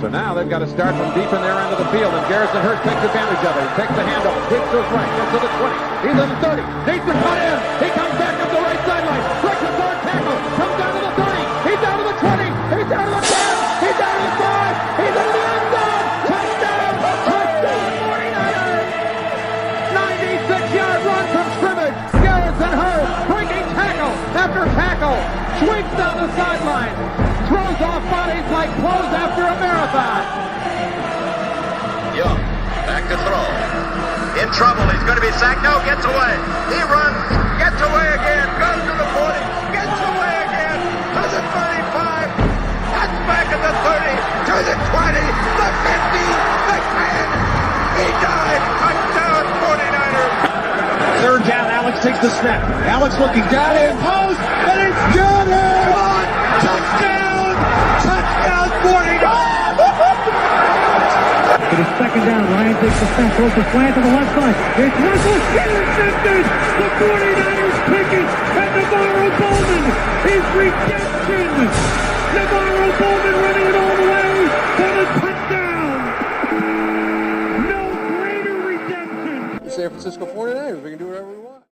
So now they've got to start from deep in their end of the field, and Garrison Hurst takes advantage of it. He takes the handoff, digs to his right, gets to the 20. He's in the 30, needs to cut in. He comes back up the right sideline, breaks a third tackle, comes down to the 30. He's down to the 20. He's down to the 10. He's down to the 5. He's into the end zone. Touchdown! Touchdown! 49ers! 96-yard run from scrimmage. Garrison Hurst breaking tackle after tackle, swings down the sideline. Throws off bodies like clothes after a marathon. Young, back to throw. In trouble, he's going to be sacked. No, gets away. He runs, gets away again, goes to the 40, gets away again, to the 35, cuts back at the 30, to the 20, the 50, the 10. He died. Touchdown, 49ers. Third down, Alex takes the snap. Alex looking down in post, and it's good. Touchdown! Touchdown, 49ers! It is second down. Ryan takes the snap, throws the slant to the left side. It's Russell intercepted. The 49ers pick it, and Navarro Bowman is redemption. Navarro Bowman running it all the way for the touchdown. No greater redemption. The San Francisco 49ers. We can do whatever we want.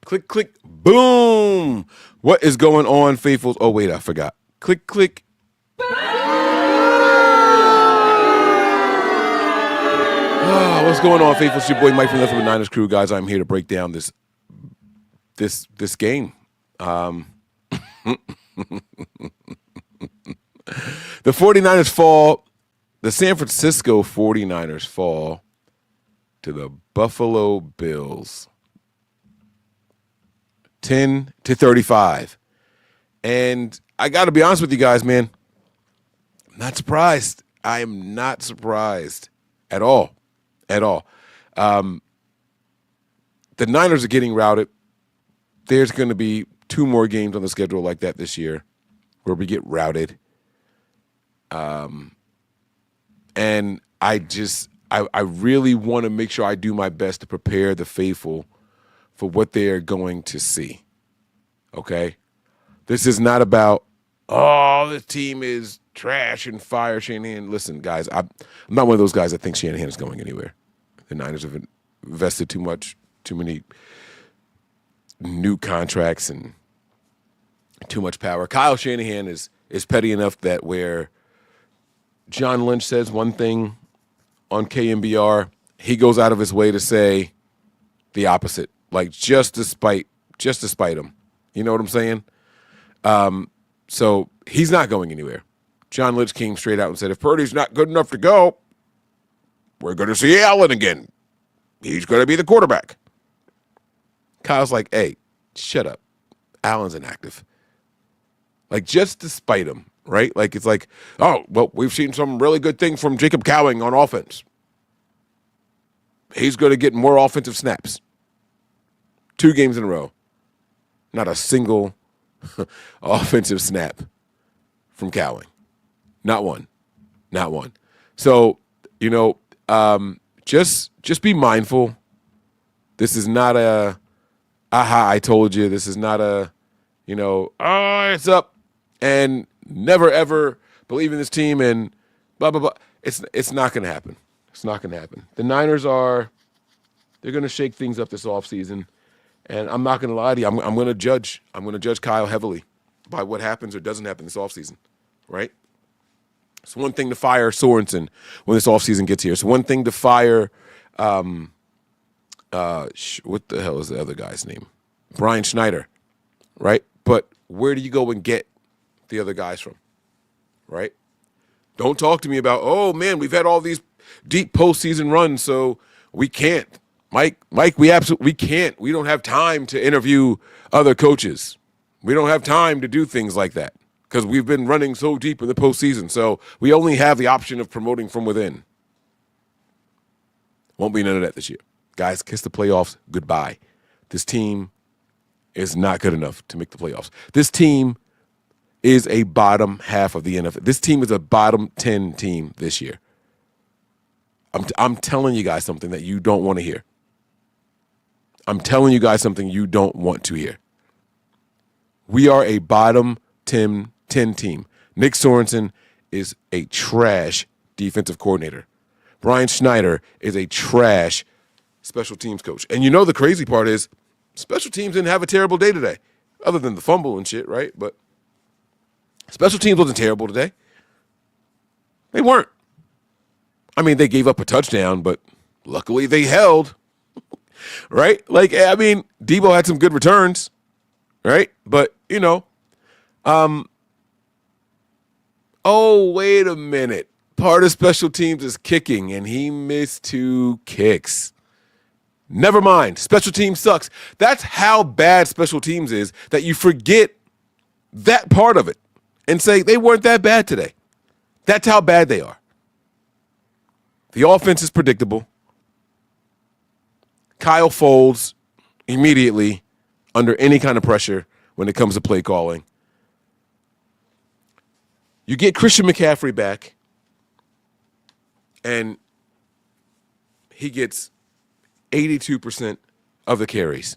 Click, click, boom. What is going on, faithfuls? Oh, wait, I forgot. Click, click. What's going on, faithfuls? It's your boy Mike from the Niners Crew, guys. I'm here to break down this game. The 49ers fall. The San Francisco 49ers fall to the Buffalo Bills. 10-35. And I got to be honest with you guys, man. I'm not surprised. I am not surprised at all. At all. The Niners are getting routed. There's going to be 2 more games on the schedule like that this year where we get routed. And I really want to make sure I do my best to prepare the faithful for what they are going to see. Okay? This is not about, this team is trash and fire Shanahan. Listen, guys, I'm not one of those guys that think Shanahan is going anywhere. The Niners have invested too many new contracts and too much power. Kyle Shanahan is petty enough that where John Lynch says one thing on KMBR, he goes out of his way to say the opposite, like just to spite him. You know what I'm saying? So he's not going anywhere. John Lynch came straight out and said, if Purdy's not good enough to go, we're going to see Allen again. He's going to be the quarterback. Kyle's like, hey, shut up. Allen's inactive. Like, just to spite him, right? Like, it's like, oh, well, we've seen some really good things from Jacob Cowing on offense. He's going to get more offensive snaps. 2 games in a row. Not a single offensive snap from Cowing. Not one. So, just be mindful. This is not a, aha, I told you. This is not a, it's up and never ever believe in this team and blah, blah, blah. It's not going to happen. It's not going to happen. The Niners they're going to shake things up this offseason. And I'm not going to lie to you. I'm going to judge. I'm going to judge Kyle heavily by what happens or doesn't happen this offseason, right? It's one thing to fire Sorensen when this offseason gets here. It's one thing to fire, what the hell is the other guy's name? Brian Schneider, right? But where do you go and get the other guys from, right? Don't talk to me about, oh, man, we've had all these deep postseason runs, so we can't. Mike, we can't. We don't have time to interview other coaches. We don't have time to do things like that because we've been running so deep in the postseason. So we only have the option of promoting from within. Won't be none of that this year. Guys, kiss the playoffs goodbye. This team is not good enough to make the playoffs. This team is a bottom half of the NFL. This team is a bottom 10 team this year. I'm telling you guys something that you don't want to hear. I'm telling you guys something you don't want to hear. We are a bottom 10 team. Nick Sorensen is a trash defensive coordinator. Brian Schneider is a trash special teams coach. And you know the crazy part is special teams didn't have a terrible day today, other than the fumble and shit, right? But special teams wasn't terrible today. They weren't. I mean, they gave up a touchdown, but luckily they held, right? Like, I mean, Debo had some good returns, right? But, you know, oh, wait a minute. Part of special teams is kicking, and he missed 2 kicks. Never mind. Special teams sucks. That's how bad special teams is, that you forget that part of it and say they weren't that bad today. That's how bad they are. The offense is predictable. Kyle folds immediately under any kind of pressure when it comes to play calling. You get Christian McCaffrey back, and he gets 82% of the carries,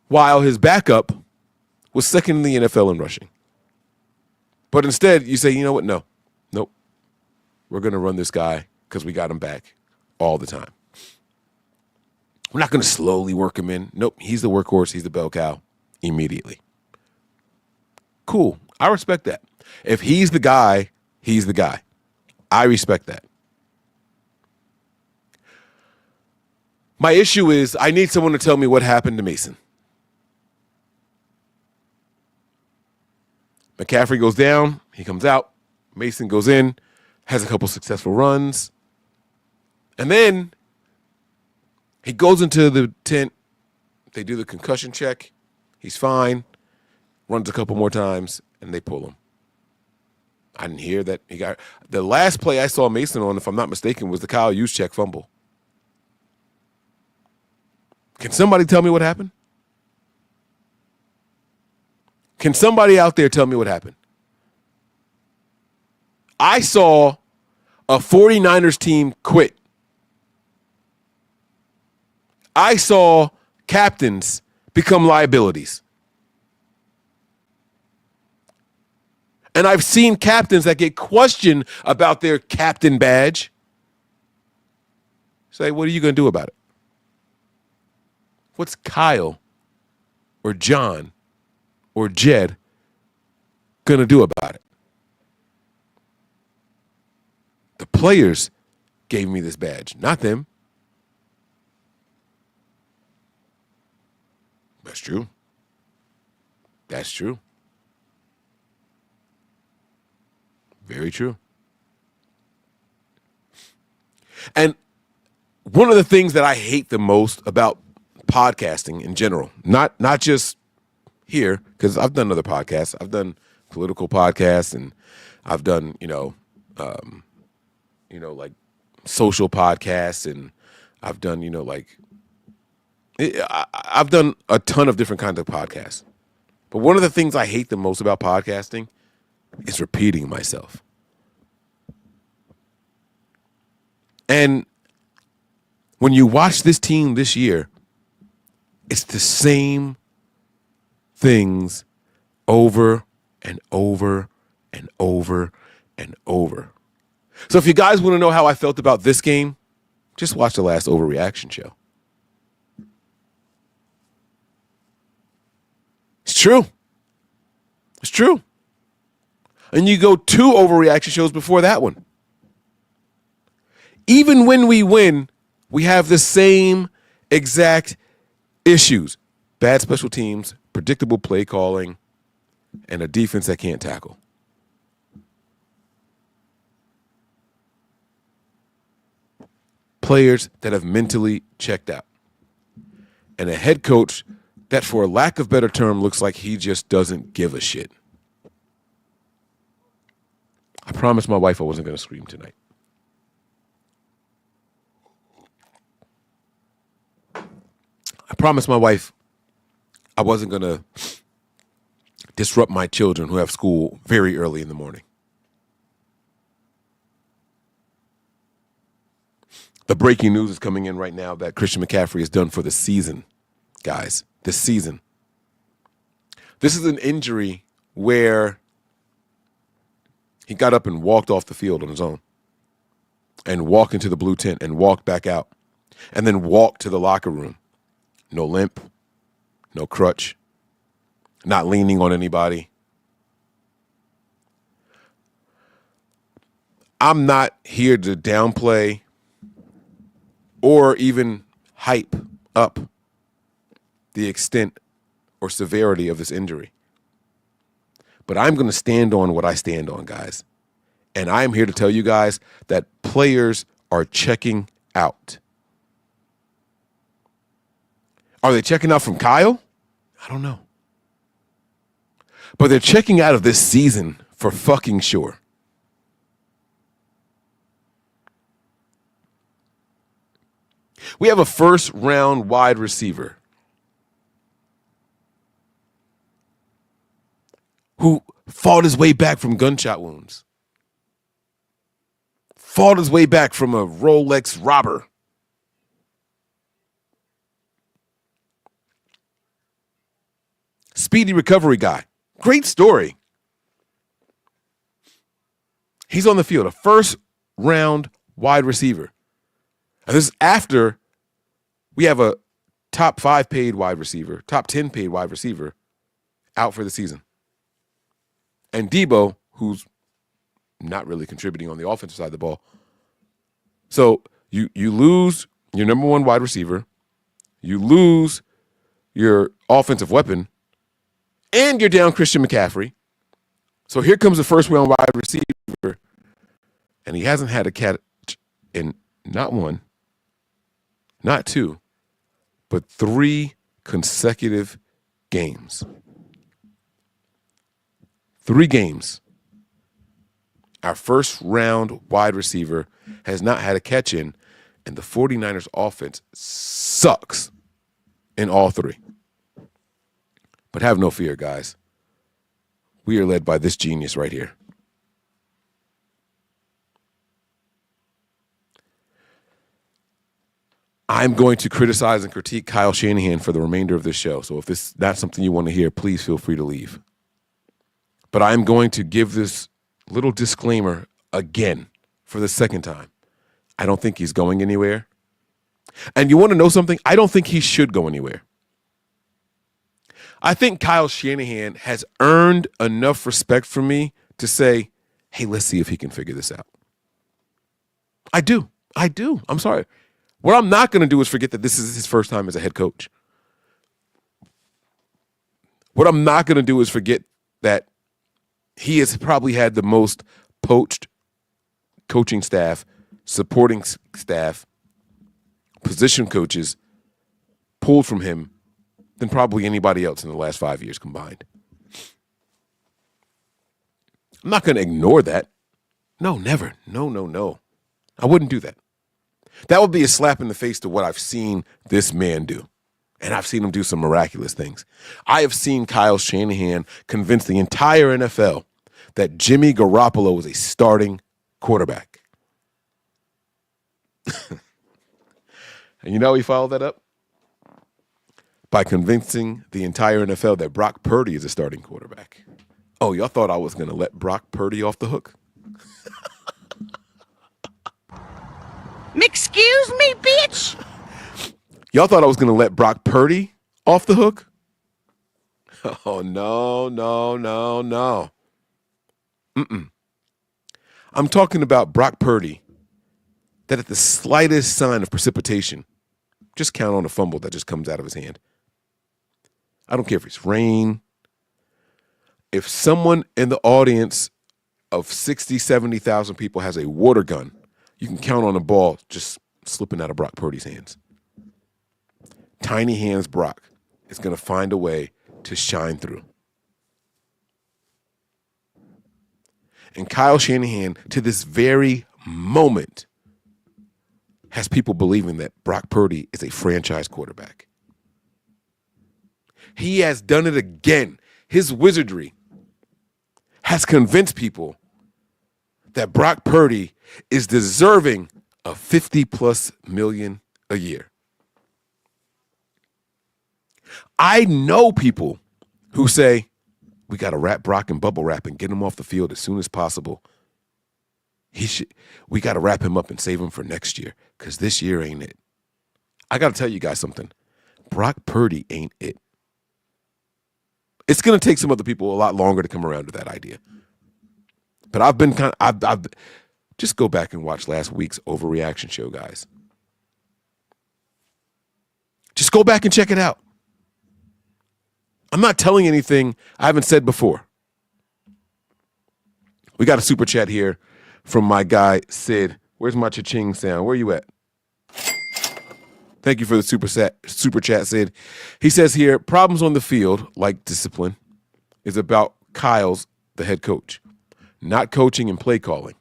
while his backup was second in the NFL in rushing. But instead, you say, you know what? Nope. We're going to run this guy because we got him back all the time. We're not going to slowly work him in. Nope, he's the workhorse. He's the bell cow immediately. Cool. I respect that. If he's the guy, he's the guy. I respect that. My issue is I need someone to tell me what happened to Mason. McCaffrey goes down. He comes out. Mason goes in, has a couple successful runs. And then he goes into the tent. They do the concussion check. He's fine. Runs a couple more times, and they pull him. I didn't hear that. He got the last play I saw Mason on, if I'm not mistaken, was the Kyle Juszczyk fumble. Can somebody tell me what happened? Can somebody out there tell me what happened? I saw a 49ers team quit. I saw captains become liabilities. And I've seen captains that get questioned about their captain badge. Say, what are you going to do about it? What's Kyle or John or Jed going to do about it? The players gave me this badge, not them. That's true. That's true. Very true. And one of the things that I hate the most about podcasting in general, not just here, because I've done other podcasts. I've done political podcasts, and I've done, like social podcasts, and I've done, I've done a ton of different kinds of podcasts. But one of the things I hate the most about podcasting is repeating myself. And when you watch this team this year, it's the same things over and over and over and over. So if you guys want to know how I felt about this game, just watch the last Overreaction show. It's true. It's true. And you go 2 Overreaction shows before that one. Even when we win, we have the same exact issues. Bad special teams, predictable play calling, and a defense that can't tackle. Players that have mentally checked out. And a head coach that, for a lack of better term, looks like he just doesn't give a shit. I promised my wife I wasn't going to scream tonight. I promised my wife I wasn't going to disrupt my children who have school very early in the morning. The breaking news is coming in right now that Christian McCaffrey is done for the season, guys. This season. This is an injury where He got up and walked off the field on his own and walked into the blue tent and walked back out and then walked to the locker room. No limp, no crutch, not leaning on anybody. I'm not here to downplay or even hype up the extent or severity of this injury. But I'm going to stand on what I stand on, guys. And I'm here to tell you guys that players are checking out. Are they checking out from Kyle? I don't know. But they're checking out of this season for fucking sure. We have a first-round wide receiver who fought his way back from gunshot wounds, fought his way back from a Rolex robber. Speedy recovery guy. Great story. He's on the field, a first-round wide receiver. And this is after we have a top 5 paid wide receiver, top 10 paid wide receiver out for the season. And Debo, who's not really contributing on the offensive side of the ball. So you lose your number one wide receiver, you lose your offensive weapon, and you're down Christian McCaffrey. So here comes the first round wide receiver, and he hasn't had a catch in not one, not two, but 3 consecutive games. 3 games. Our first round wide receiver has not had a catch in, and the 49ers offense sucks in all 3. But have no fear, guys. We are led by this genius right here. I'm going to criticize and critique Kyle Shanahan for the remainder of this show. So if this is not something you want to hear, please feel free to leave. But I'm going to give this little disclaimer again for the second time. I don't think he's going anywhere. And you want to know something? I don't think he should go anywhere. I think Kyle Shanahan has earned enough respect from me to say, hey, let's see if he can figure this out. I do. I'm sorry. What I'm not going to do is forget that this is his first time as a head coach. What I'm not going to do is forget that he has probably had the most poached coaching staff, supporting staff, position coaches pulled from him than probably anybody else in the last 5 years combined. I'm not going to ignore that. No, never. No. I wouldn't do that. That would be a slap in the face to what I've seen this man do. And I've seen him do some miraculous things. I have seen Kyle Shanahan convince the entire NFL that Jimmy Garoppolo is a starting quarterback. And you know how he followed that up? By convincing the entire NFL that Brock Purdy is a starting quarterback. Oh, y'all thought I was going to let Brock Purdy off the hook? Excuse me, bitch? Y'all thought I was going to let Brock Purdy off the hook? Oh, no. I'm talking about Brock Purdy that at the slightest sign of precipitation, just count on a fumble that just comes out of his hand. I don't care if it's rain. If someone in the audience of 60, 70,000 people has a water gun, you can count on a ball just slipping out of Brock Purdy's hands. Tiny hands Brock is going to find a way to shine through. And Kyle Shanahan, to this very moment, has people believing that Brock Purdy is a franchise quarterback. He has done it again. His wizardry has convinced people that Brock Purdy is deserving of $50+ million a year. I know people who say, we got to wrap Brock in bubble wrap and get him off the field as soon as possible We got to wrap him up and save him for next year because this year ain't it. I got to tell you guys something. Brock Purdy ain't it. It's going to take some other people a lot longer to come around to that idea. But I've just go back and watch last week's Overreaction show, guys. Just go back and check it out. I'm not telling anything I haven't said before. We got a super chat here from my guy, Sid. Where's my cha-ching sound? Where you at? Thank you for the super chat, Sid. He says here, problems on the field, like discipline, is about Kyle's, the head coach, not coaching and play calling.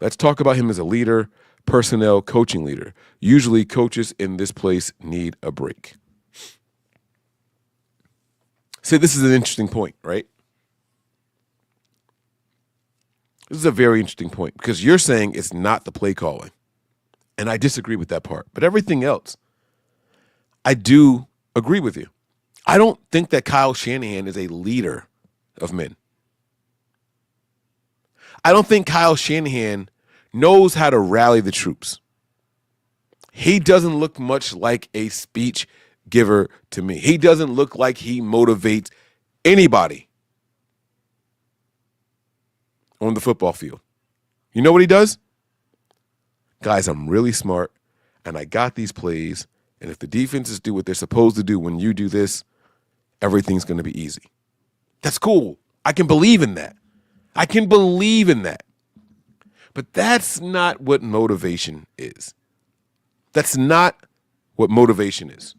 Let's talk about him as a leader, personnel, coaching leader. Usually coaches in this place need a break. See, this is an interesting point, right? This is a very interesting point because you're saying it's not the play calling. And I disagree with that part. But everything else, I do agree with you. I don't think that Kyle Shanahan is a leader of men. I don't think Kyle Shanahan knows how to rally the troops. He doesn't look much like a speech giver to me. He doesn't look like he motivates anybody on the football field. You know what he does? Guys, I'm really smart, and I got these plays, and if the defenses do what they're supposed to do when you do this, everything's going to be easy. That's cool. I can believe in that. I can believe in that. But that's not what motivation is. That's not what motivation is.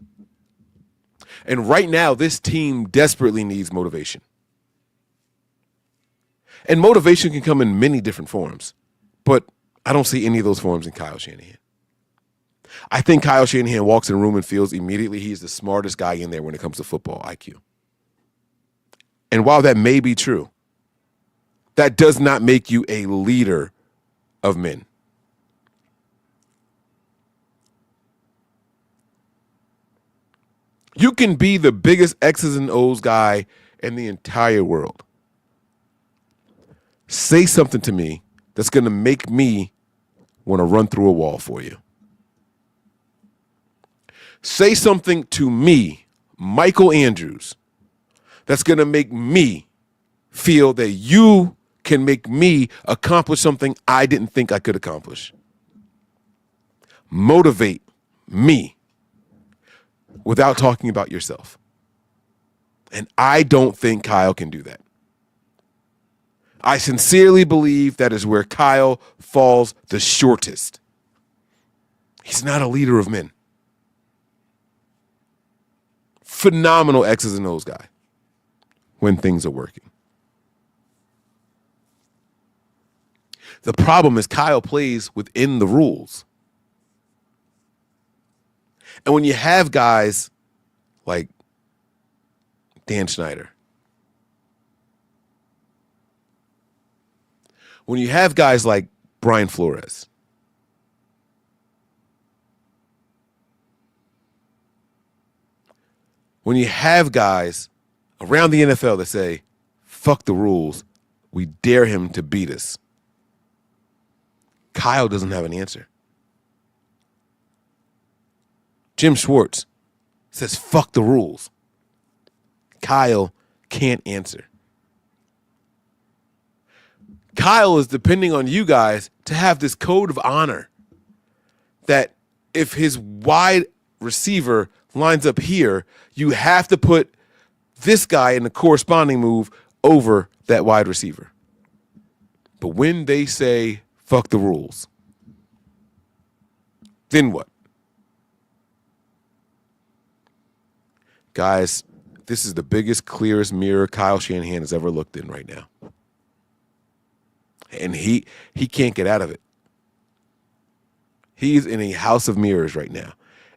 And right now, this team desperately needs motivation. And motivation can come in many different forms, but I don't see any of those forms in Kyle Shanahan. I think Kyle Shanahan walks in a room and feels immediately he's the smartest guy in there when it comes to football IQ. And while that may be true, that does not make you a leader of men. You can be the biggest X's and O's guy in the entire world. Say something to me that's going to make me want to run through a wall for you. Say something to me, Michael Andrews, that's going to make me feel that you can make me accomplish something I didn't think I could accomplish. Motivate me without talking about yourself. And I don't think Kyle can do that. I sincerely believe that is where Kyle falls the shortest. He's not a leader of men. Phenomenal X's and O's guy when things are working. The problem is Kyle plays within the rules. And when you have guys like Dan Snyder, when you have guys like Brian Flores, when you have guys around the NFL that say, fuck the rules, we dare him to beat us, Kyle doesn't have an answer. Jim Schwartz says, fuck the rules. Kyle can't answer. Kyle is depending on you guys to have this code of honor that if his wide receiver lines up here, you have to put this guy in the corresponding move over that wide receiver. But when they say, fuck the rules, then what? Guys, this is the biggest, clearest mirror Kyle Shanahan has ever looked in right now. And he can't get out of it. He's in a house of mirrors right now.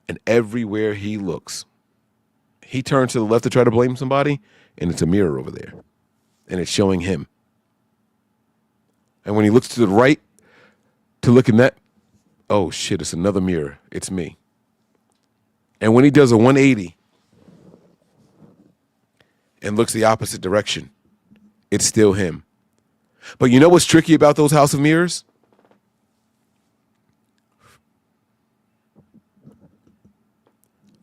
And everywhere he looks, he turns to the left to try to blame somebody, and it's a mirror over there. And it's showing him. And when he looks to the right to look in that, oh shit, it's another mirror. It's me. And when he does a 180 and looks the opposite direction, it's still him. But you know what's tricky about those house of mirrors?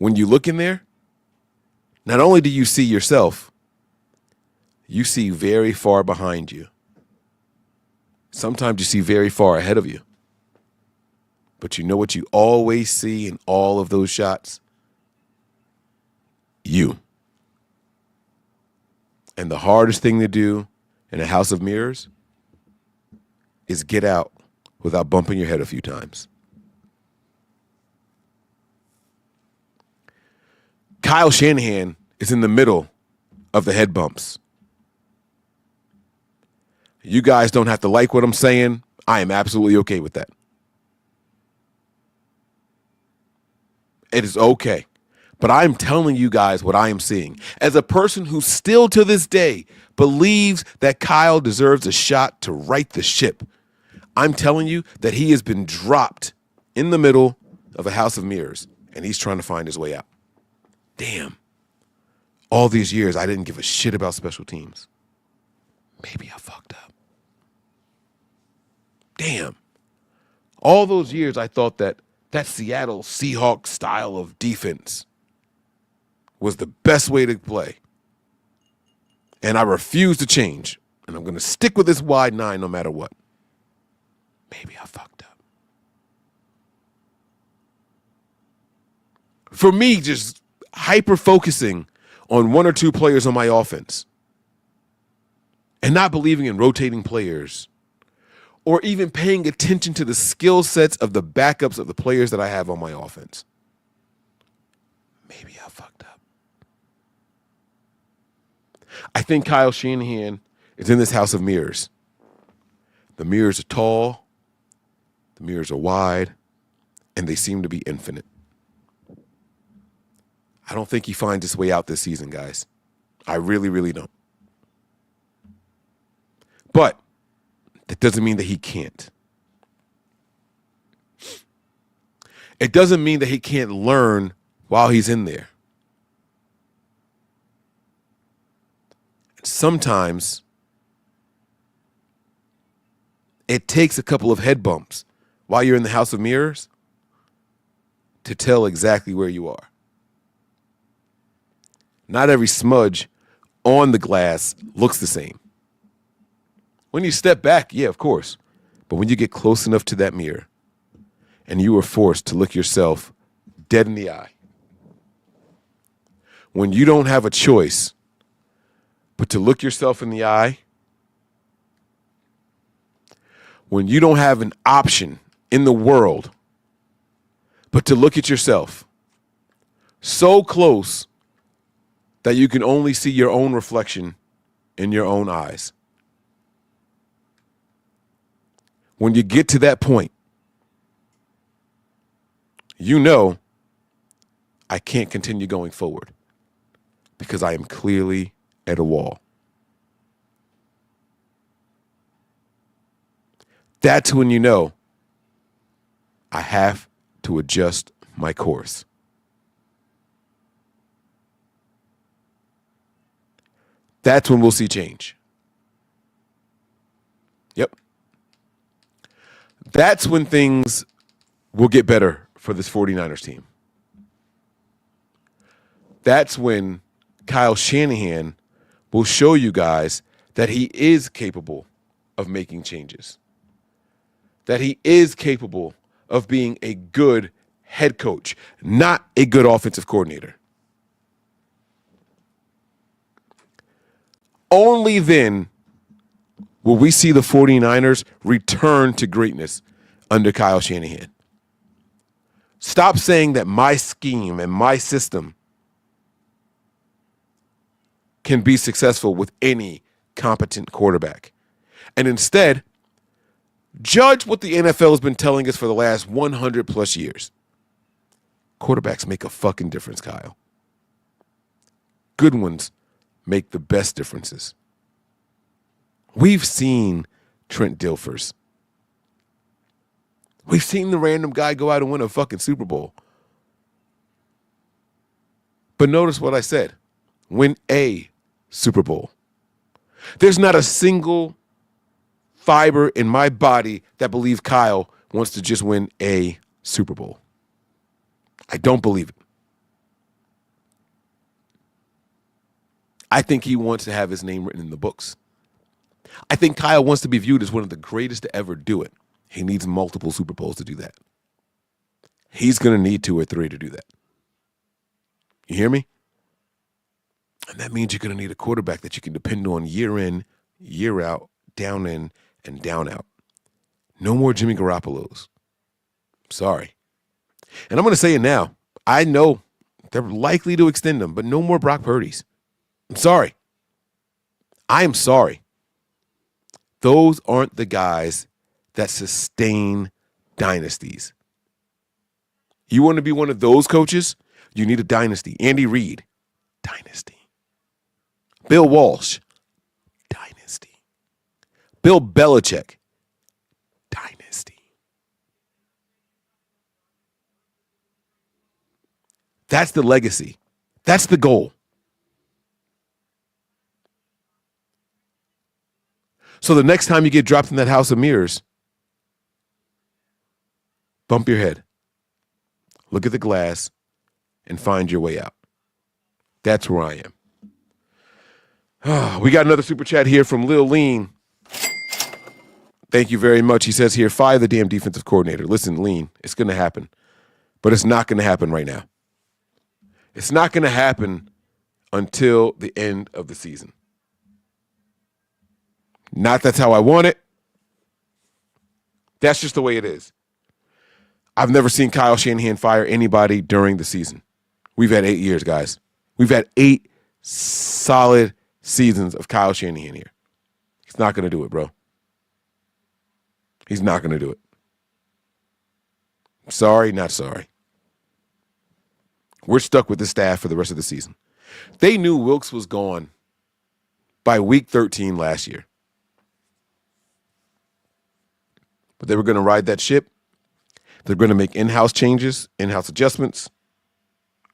when you look in there, not only do you see yourself, you see very far behind you. Sometimes you see very far ahead of you. But you know what you always see in all of those shots? You. And the hardest thing to do in a house of mirrors is get out without bumping your head a few times. Kyle Shanahan is in the middle of the head bumps. You guys don't have to like what I'm saying. I am absolutely okay with that. It is okay. But I'm telling you guys what I am seeing. As a person who still to this day believes that Kyle deserves a shot to right the ship, I'm telling you that he has been dropped in the middle of a house of mirrors, and he's trying to find his way out. Damn. All these years, I didn't give a shit about special teams. Maybe I fucked up. Damn. All those years, I thought that Seattle Seahawks style of defense was the best way to play. And I refuse to change. And I'm going to stick with this wide 9 no matter what. Maybe I fucked up. For me, just hyper-focusing on one or two players on my offense and not believing in rotating players or even paying attention to the skill sets of the backups of the players that I have on my offense. Maybe I fucked up. I think Kyle Shanahan is in this house of mirrors. The mirrors are tall, the mirrors are wide, and they seem to be infinite. I don't think he finds his way out this season, guys. I really, really don't. But that doesn't mean that he can't. It doesn't mean that he can't learn while he's in there. Sometimes it takes a couple of head bumps while you're in the house of mirrors to tell exactly where you are. Not every smudge on the glass looks the same. When you step back, yeah, of course. But when you get close enough to that mirror and you are forced to look yourself dead in the eye, when you don't have a choice but to look yourself in the eye, when you don't have an option in the world but to look at yourself so close that you can only see your own reflection in your own eyes. When you get to that point, you know I can't continue going forward because I am clearly at a wall. That's when you know I have to adjust my course. That's when we'll see change. Yep. That's when things will get better for this 49ers team. That's when Kyle Shanahan will show you guys that he is capable of making changes. That he is capable of being a good head coach, not a good offensive coordinator. Only then will we see the 49ers return to greatness under Kyle Shanahan. Stop saying that my scheme and my system can be successful with any competent quarterback. And instead, judge what the NFL has been telling us for the last 100 plus years. Quarterbacks make a fucking difference, Kyle. Good ones make the best differences. We've seen Trent Dilfers. We've seen the random guy go out and win a fucking Super Bowl. But notice what I said. Win a Super Bowl. There's not a single fiber in my body that believes Kyle wants to just win a Super Bowl. I don't believe it. I think he wants to have his name written in the books. I think Kyle wants to be viewed as one of the greatest to ever do it. He needs multiple Super Bowls to do that. He's going to need 2 or 3 to do that. You hear me? And that means you're going to need a quarterback that you can depend on year in, year out, down in, and down out. No more Jimmy Garoppolo's. Sorry. And I'm going to say it now. I know they're likely to extend him, but no more Brock Purdy's. I'm sorry. I am sorry. Those aren't the guys that sustain dynasties. You want to be one of those coaches? You need a dynasty. Andy Reid, dynasty. Bill Walsh, dynasty. Bill Belichick, dynasty. That's the legacy. That's the goal. So the next time you get dropped in that house of mirrors, bump your head, look at the glass, and find your way out. That's where I am. We got another super chat here from Lil Lean. Thank you very much. He says here, fire the damn defensive coordinator. Listen, Lean, it's going to happen. But it's not going to happen right now. It's not going to happen until the end of the season. Not that's how I want it. That's just the way it is. I've never seen Kyle Shanahan fire anybody during the season. We've had 8 years, guys. We've had 8 solid seasons of Kyle Shanahan here. He's not going to do it, bro. He's not going to do it. Sorry, not sorry. We're stuck with the staff for the rest of the season. They knew Wilkes was gone by week 13 last year. But they were going to ride that ship. They're going to make in-house changes, in-house adjustments,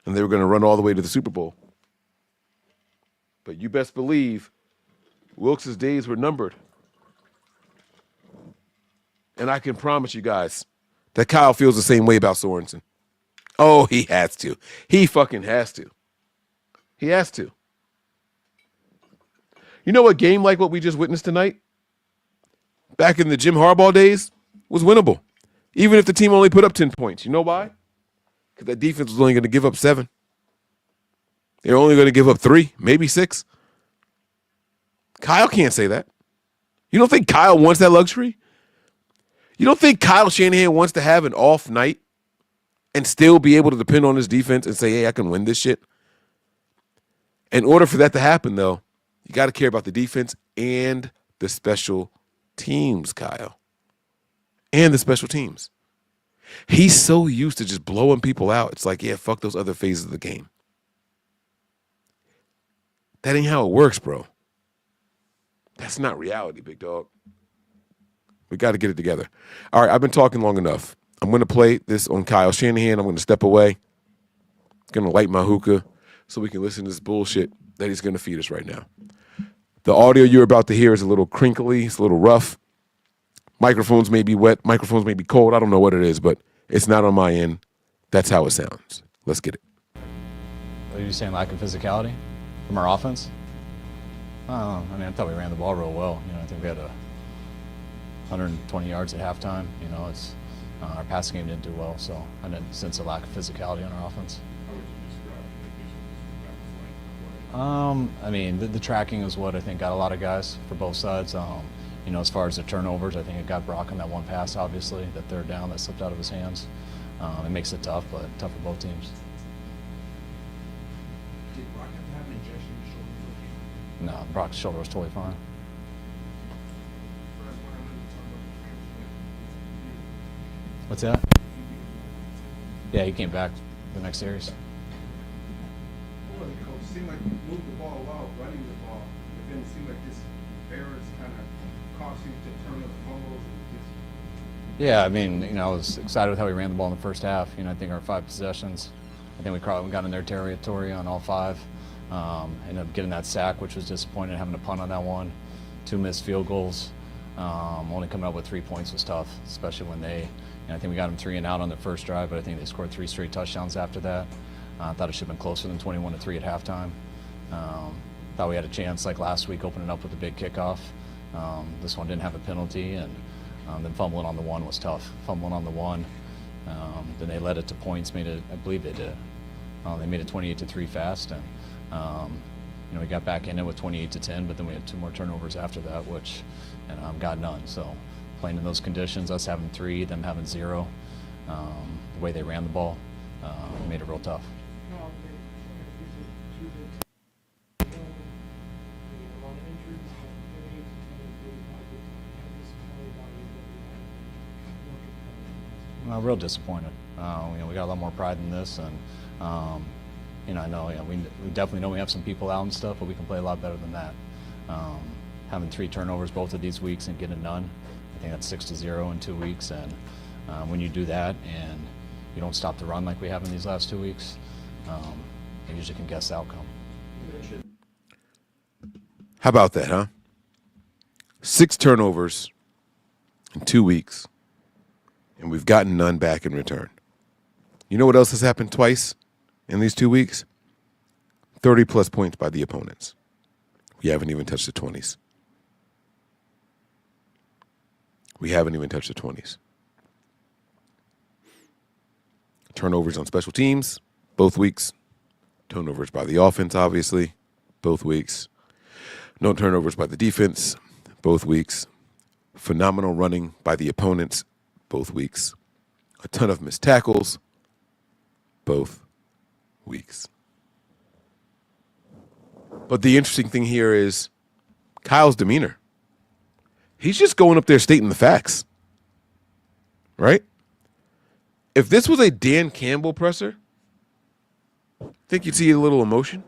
and they were going to run all the way to the Super Bowl. But you best believe Wilkes' days were numbered. And I can promise you guys that Kyle feels the same way about Sorensen. Oh, he has to. He fucking has to. He has to. You know, a game like what we just witnessed tonight, back in the Jim Harbaugh days, was winnable. Even if the team only put up 10 points. You know why? Because that defense was only going to give up 7. They're only going to give up 3, maybe 6. Kyle can't say that. You don't think Kyle wants that luxury? You don't think Kyle Shanahan wants to have an off night and still be able to depend on his defense and say, hey, I can win this shit? In order for that to happen, though, you got to care about the defense and the special teams, Kyle. And the special teams. He's so used to just blowing people out. It's like, yeah, fuck those other phases of the game. That ain't how it works, bro. That's not reality, big dog. We got to get it together. All right, I've been talking long enough. I'm going to play this on Kyle Shanahan. I'm going to step away. I'm going to light my hookah so we can listen to this bullshit that he's going to feed us right now. The audio you're about to hear is a little crinkly. It's a little rough. Microphones may be wet. Microphones may be cold. I don't know what it is, but it's not on my end. That's how it sounds. Let's get it. Are you saying lack of physicality from our offense? I mean, I thought we ran the ball real well. You know, I think we had 120 yards at halftime. You know, it's our passing game didn't do well, so I didn't sense a lack of physicality on our offense. I mean, the tracking is what I think got a lot of guys for both sides. You know, as far as the turnovers, I think it got Brock on that one pass, obviously, that third down that slipped out of his hands. It makes it tough, but tough for both teams. Did Brock have to have an injection in his shoulder? No, Brock's shoulder was totally fine. What's that? Yeah, he came back the next series. Well, it seemed like you moved the ball well, running the ball, but then it seemed like this errors kind of caused you to turn up fumbles. Yeah, I mean, you know, I was excited with how we ran the ball in the first half. You know, I think our 5 possessions, I think we got in their territory on all 5. Ended up getting that sack, which was disappointing, having to punt on that one. 2 missed field goals. Only coming up with 3 points was tough, especially when I think we got them 3 and out on the first drive, but I think they scored 3 straight touchdowns after that. I thought it should have been closer than 21-3 at halftime. thought we had a chance like last week opening up with a big kickoff. This one didn't have a penalty, and then fumbling on the one was tough. Fumbling on the one, then they led it to points, made it, I believe they did. They made it 28-3 fast, and we got back in it with 28-10, but then we had 2 more turnovers after that, and got none. So playing in those conditions, us having 3, them having 0, the way they ran the ball, made it real tough. I'm real disappointed. We got a lot more pride in this, and I know we definitely know we have some people out and stuff, but we can play a lot better than that. Having 3 turnovers both of these weeks and getting none, I think that's 6-0 in 2 weeks. And when you do that and you don't stop the run like we have in these last 2 weeks, you usually can guess the outcome. How about that, huh? 6 turnovers in 2 weeks, and we've gotten none back in return. You know what else has happened twice in these 2 weeks? 30-plus points by the opponents. We haven't even touched the 20s. We haven't even touched the 20s. Turnovers on special teams, both weeks. Turnovers by the offense, obviously, both weeks. No turnovers by the defense, both weeks. Phenomenal running by the opponents, both weeks. A ton of missed tackles, both weeks. But the interesting thing here is Kyle's demeanor. He's just going up there stating the facts, right? If this was a Dan Campbell presser, think you'd see a little emotion?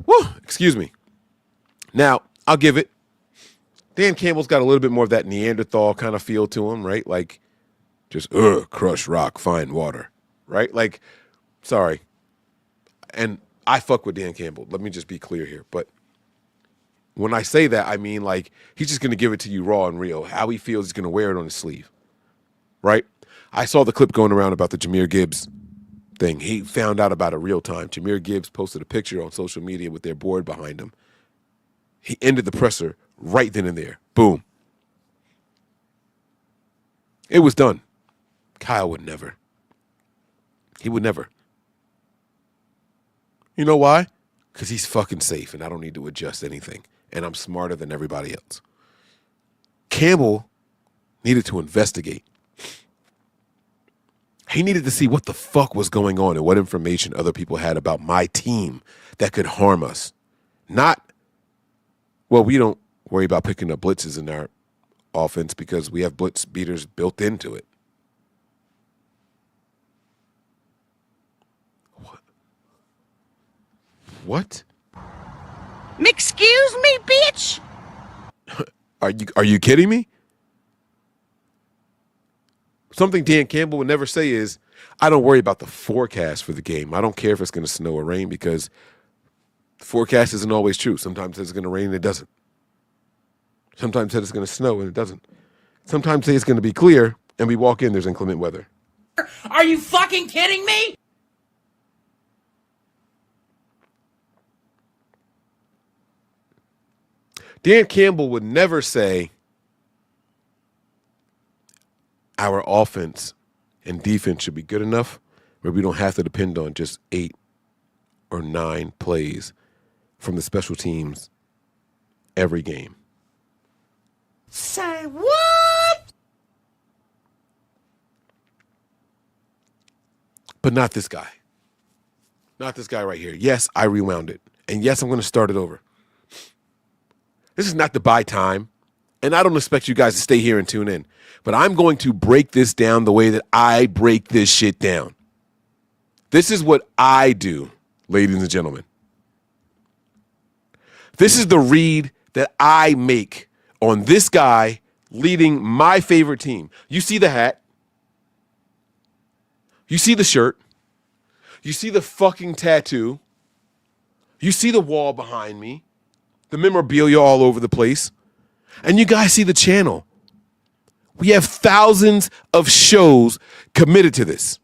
Whoa, excuse me. Now, I'll give it. Dan Campbell's got a little bit more of that Neanderthal kind of feel to him, right? Like, just, crush rock, find water, right? Like, sorry. And I fuck with Dan Campbell. Let me just be clear here. But when I say that, I mean, like, he's just going to give it to you raw and real. How he feels, he's going to wear it on his sleeve, right? I saw the clip going around about the Jahmyr Gibbs thing. He found out about it real time. Jahmyr Gibbs posted a picture on social media with their board behind him. He ended the presser right then and there. Boom. It was done. Kyle would never. He would never. You know why? Because he's fucking safe and I don't need to adjust anything. And I'm smarter than everybody else. Campbell needed to investigate. He needed to see what the fuck was going on and what information other people had about my team that could harm us. Not, well, we don't worry about picking up blitzes in our offense because we have blitz beaters built into it. What? Excuse me, bitch? Are you kidding me? Something Dan Campbell would never say is, I don't worry about the forecast for the game. I don't care if it's going to snow or rain because the forecast isn't always true. Sometimes it's going to rain and it doesn't. Sometimes it's going to snow and it doesn't. Sometimes it's going to be clear and we walk in, there's inclement weather. Are you fucking kidding me? Dan Campbell would never say our offense and defense should be good enough where we don't have to depend on just 8 or 9 plays from the special teams every game. Say what? But not this guy. Not this guy right here. Yes, I rewound it. And yes, I'm going to start it over. This is not to buy time, and I don't expect you guys to stay here and tune in, but I'm going to break this down the way that I break this shit down. This is what I do, ladies and gentlemen. This is the read that I make on this guy leading my favorite team. You see the hat. You see the shirt. You see the fucking tattoo. You see the wall behind me. The memorabilia all over the place. And you guys see the channel. We have thousands of shows committed to this.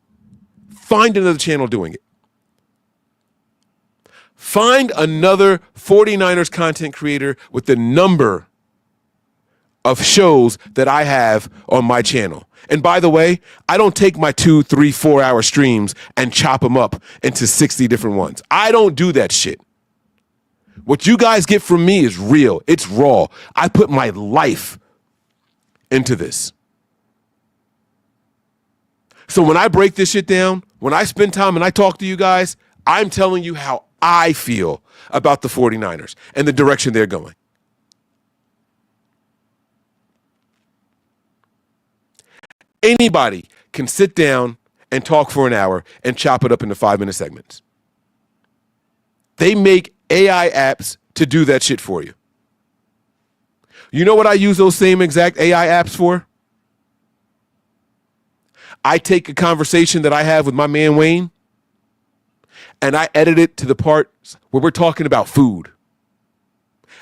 Find another channel doing it. Find another 49ers content creator with the number of shows that I have on my channel. And by the way, I don't take my 2, 3, 4 hour streams and chop them up into 60 different ones. I don't do that shit. What you guys get from me is real. It's raw. I put my life into this. So when I break this shit down, when I spend time and I talk to you guys, I'm telling you how I feel about the 49ers and the direction they're going. Anybody can sit down and talk for an hour and chop it up into 5-minute segments. They make AI apps to do that shit for you. You know what I use those same exact AI apps for? I take a conversation that I have with my man Wayne and I edit it to the parts where we're talking about food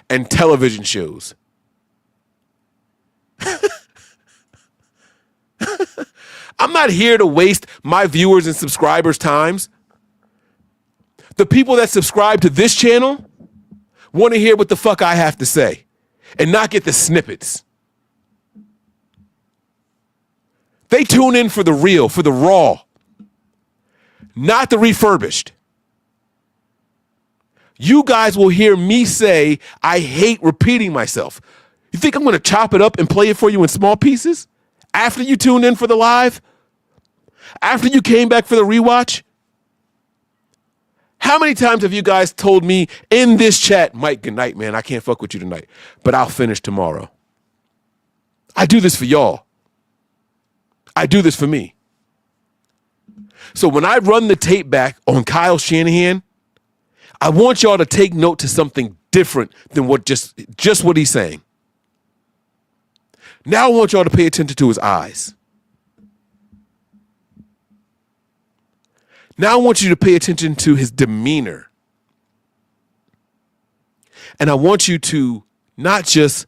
and television shows. I'm not here to waste my viewers and subscribers' times. The people that subscribe to this channel want to hear what the fuck I have to say and not get the snippets. They tune in for the real, for the raw, not the refurbished. You guys will hear me say, I hate repeating myself. You think I'm going to chop it up and play it for you in small pieces? After you tuned in for the live? After you came back for the rewatch? How many times have you guys told me in this chat, Mike, good night, man. I can't fuck with you tonight, but I'll finish tomorrow. I do this for y'all. I do this for me. So when I run the tape back on Kyle Shanahan, I want y'all to take note to something different than what just what he's saying. Now I want y'all to pay attention to his eyes. Now I want you to pay attention to his demeanor. And I want you to not just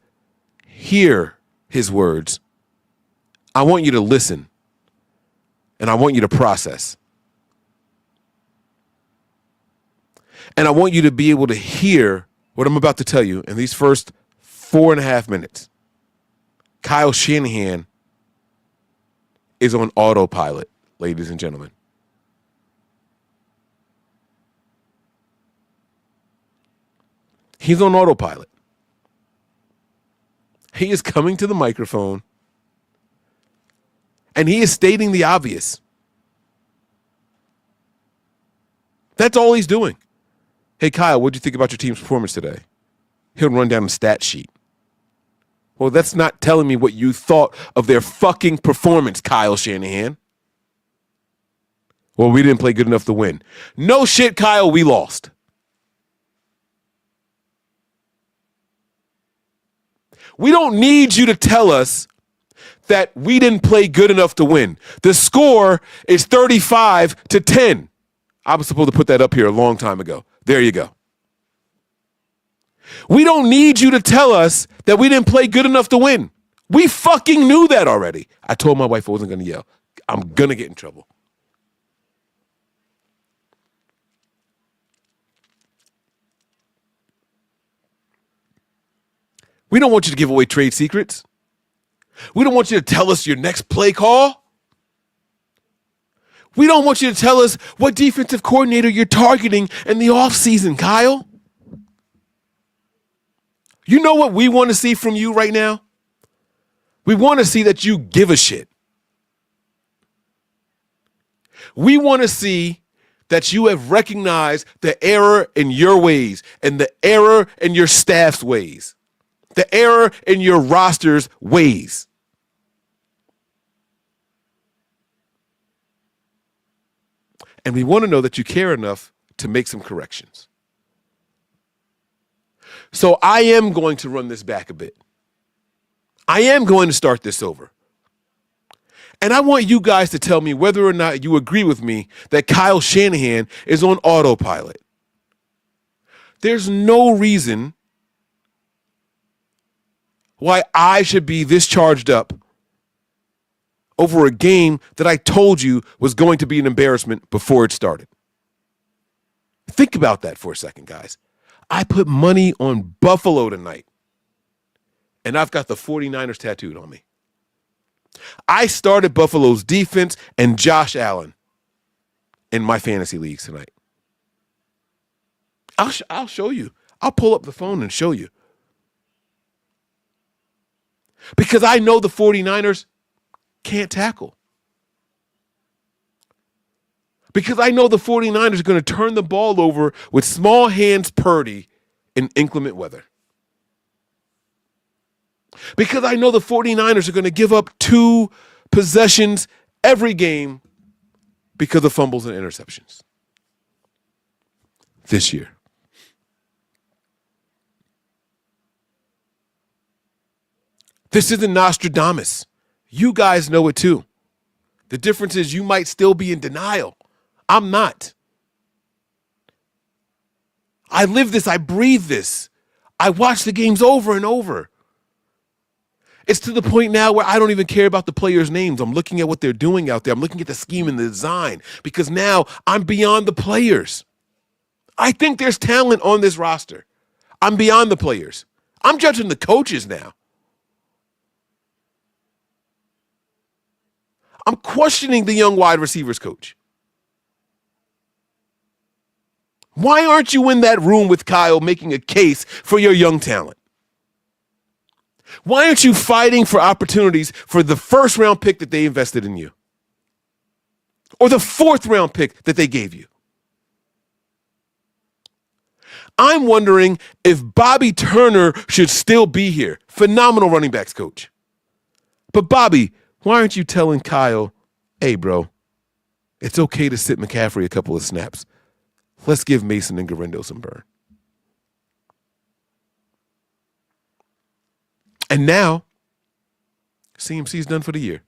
hear his words. I want you to listen. And I want you to process. And I want you to be able to hear what I'm about to tell you in these first 4.5 minutes. Kyle Shanahan is on autopilot, ladies and gentlemen. He's on autopilot. He is coming to the microphone and he is stating the obvious. That's all he's doing. Hey, Kyle, what did you think about your team's performance today? He'll run down the stat sheet. Well, that's not telling me what you thought of their fucking performance, Kyle Shanahan. Well, we didn't play good enough to win. No shit, Kyle, we lost. We don't need you to tell us that we didn't play good enough to win. The score is 35-10. I was supposed to put that up here a long time ago. There you go. We don't need you to tell us that we didn't play good enough to win. We fucking knew that already. I told my wife I wasn't going to yell. I'm going to get in trouble. We don't want you to give away trade secrets. We don't want you to tell us your next play call. We don't want you to tell us what defensive coordinator you're targeting in the offseason, Kyle. You know what we want to see from you right now? We want to see that you give a shit. We want to see that you have recognized the error in your ways and the error in your staff's ways, the error in your roster's ways. And we want to know that you care enough to make some corrections. So I am going to run this back a bit. I am going to start this over. And I want you guys to tell me whether or not you agree with me that Kyle Shanahan is on autopilot. There's no reason why I should be this charged up over a game that I told you was going to be an embarrassment before it started. Think about that for a second, guys. I put money on Buffalo tonight, and I've got the 49ers tattooed on me. I started Buffalo's defense and Josh Allen in my fantasy leagues tonight. I'll show you. I'll pull up the phone and show you. Because I know the 49ers can't tackle. Because I know the 49ers are going to turn the ball over with small hands Purdy in inclement weather. Because I know the 49ers are going to give up 2 possessions every game because of fumbles and interceptions this year. This isn't Nostradamus. You guys know it too. The difference is you might still be in denial. I'm not. I live this. I breathe this. I watch the games over and over. It's to the point now where I don't even care about the players' names. I'm looking at what they're doing out there. I'm looking at the scheme and the design because now I'm beyond the players. I think there's talent on this roster. I'm beyond the players. I'm judging the coaches now. I'm questioning the young wide receivers coach. Why aren't you in that room with Kyle making a case for your young talent? Why aren't you fighting for opportunities for the first round pick that they invested in you? Or the 4th round pick that they gave you? I'm wondering if Bobby Turner should still be here. Phenomenal running backs coach. But Bobby, why aren't you telling Kyle, hey, bro, it's okay to sit McCaffrey a couple of snaps. Let's give Mason and Garendo some burn. And now, CMC's done for the year.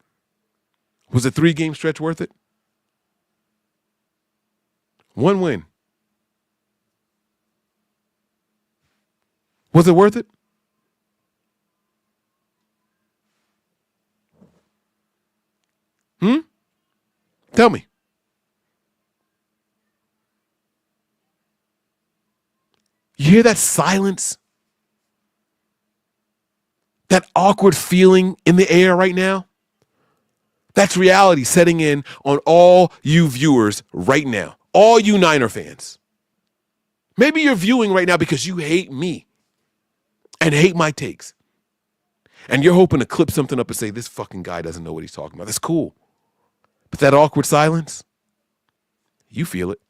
Was a 3-game stretch worth it? 1 win. Was it worth it? Tell me. You hear that silence? That awkward feeling in the air right now? That's reality setting in on all you viewers right now. All you Niner fans. Maybe you're viewing right now because you hate me and hate my takes. And you're hoping to clip something up and say, this fucking guy doesn't know what he's talking about. That's cool. But that awkward silence, you feel it.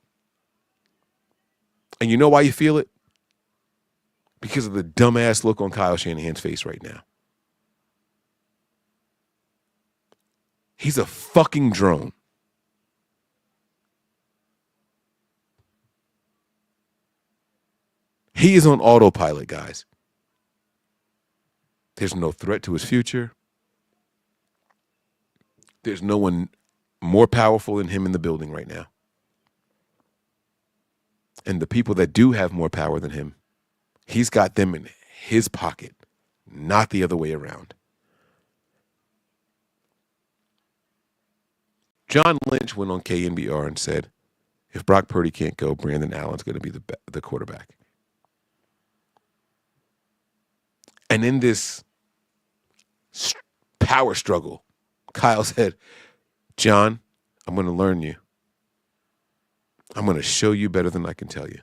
And you know why you feel it? Because of the dumbass look on Kyle Shanahan's face right now. He's a fucking drone. He is on autopilot, guys. There's no threat to his future. There's no one more powerful than him in the building right now. And the people that do have more power than him, he's got them in his pocket, not the other way around. John Lynch went on KNBR and said, if Brock Purdy can't go, Brandon Allen's going to be the quarterback. And in this power struggle, Kyle said, John, I'm going to learn you. I'm going to show you better than I can tell you.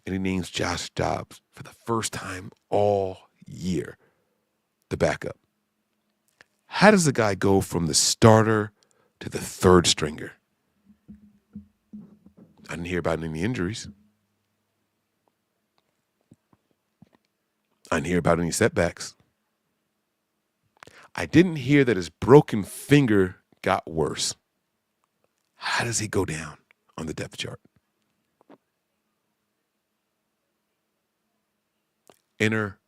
And he names Josh Dobbs for the first time all year, the backup. How does a guy go from the starter to the 3rd stringer? I didn't hear about any injuries. I didn't hear about any setbacks. I didn't hear that his broken finger got worse. How does he go down on the depth chart? Inner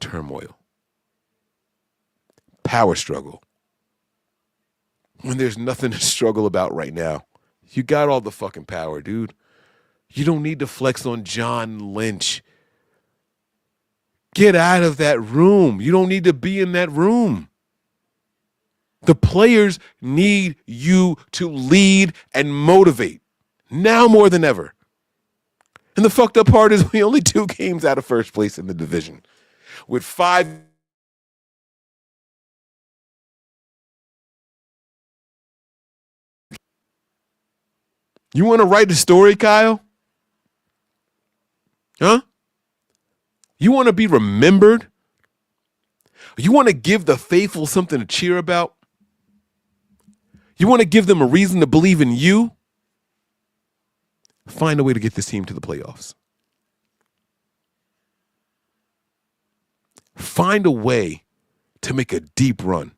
turmoil. Power struggle. When there's nothing to struggle about right now, you got all the fucking power, dude. You don't need to flex on John Lynch. Get out of that room. You don't need to be in that room. The players need you to lead and motivate now more than ever. And the fucked up part is we only 2 games out of first place in the division. With 5 You want to write a story, Kyle? Huh? You want to be remembered? You want to give the faithful something to cheer about? You want to give them a reason to believe in you? Find a way to get this team to the playoffs. Find a way to make a deep run.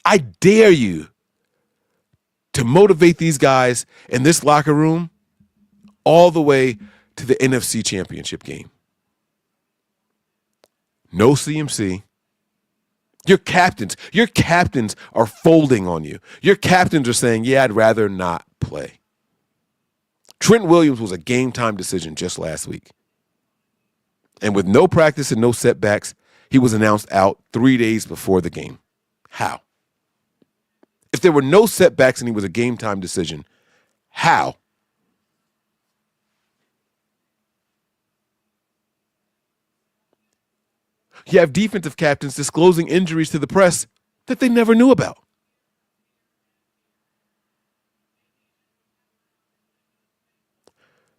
I dare you to motivate these guys in this locker room all the way to the NFC Championship game. No CMC. Your captains are folding on you. Your captains are saying, yeah, I'd rather not play. Trent Williams was a game-time decision just last week. And with no practice and no setbacks, he was announced out 3 days before the game. How? If there were no setbacks and he was a game-time decision, how? You have defensive captains disclosing injuries to the press that they never knew about.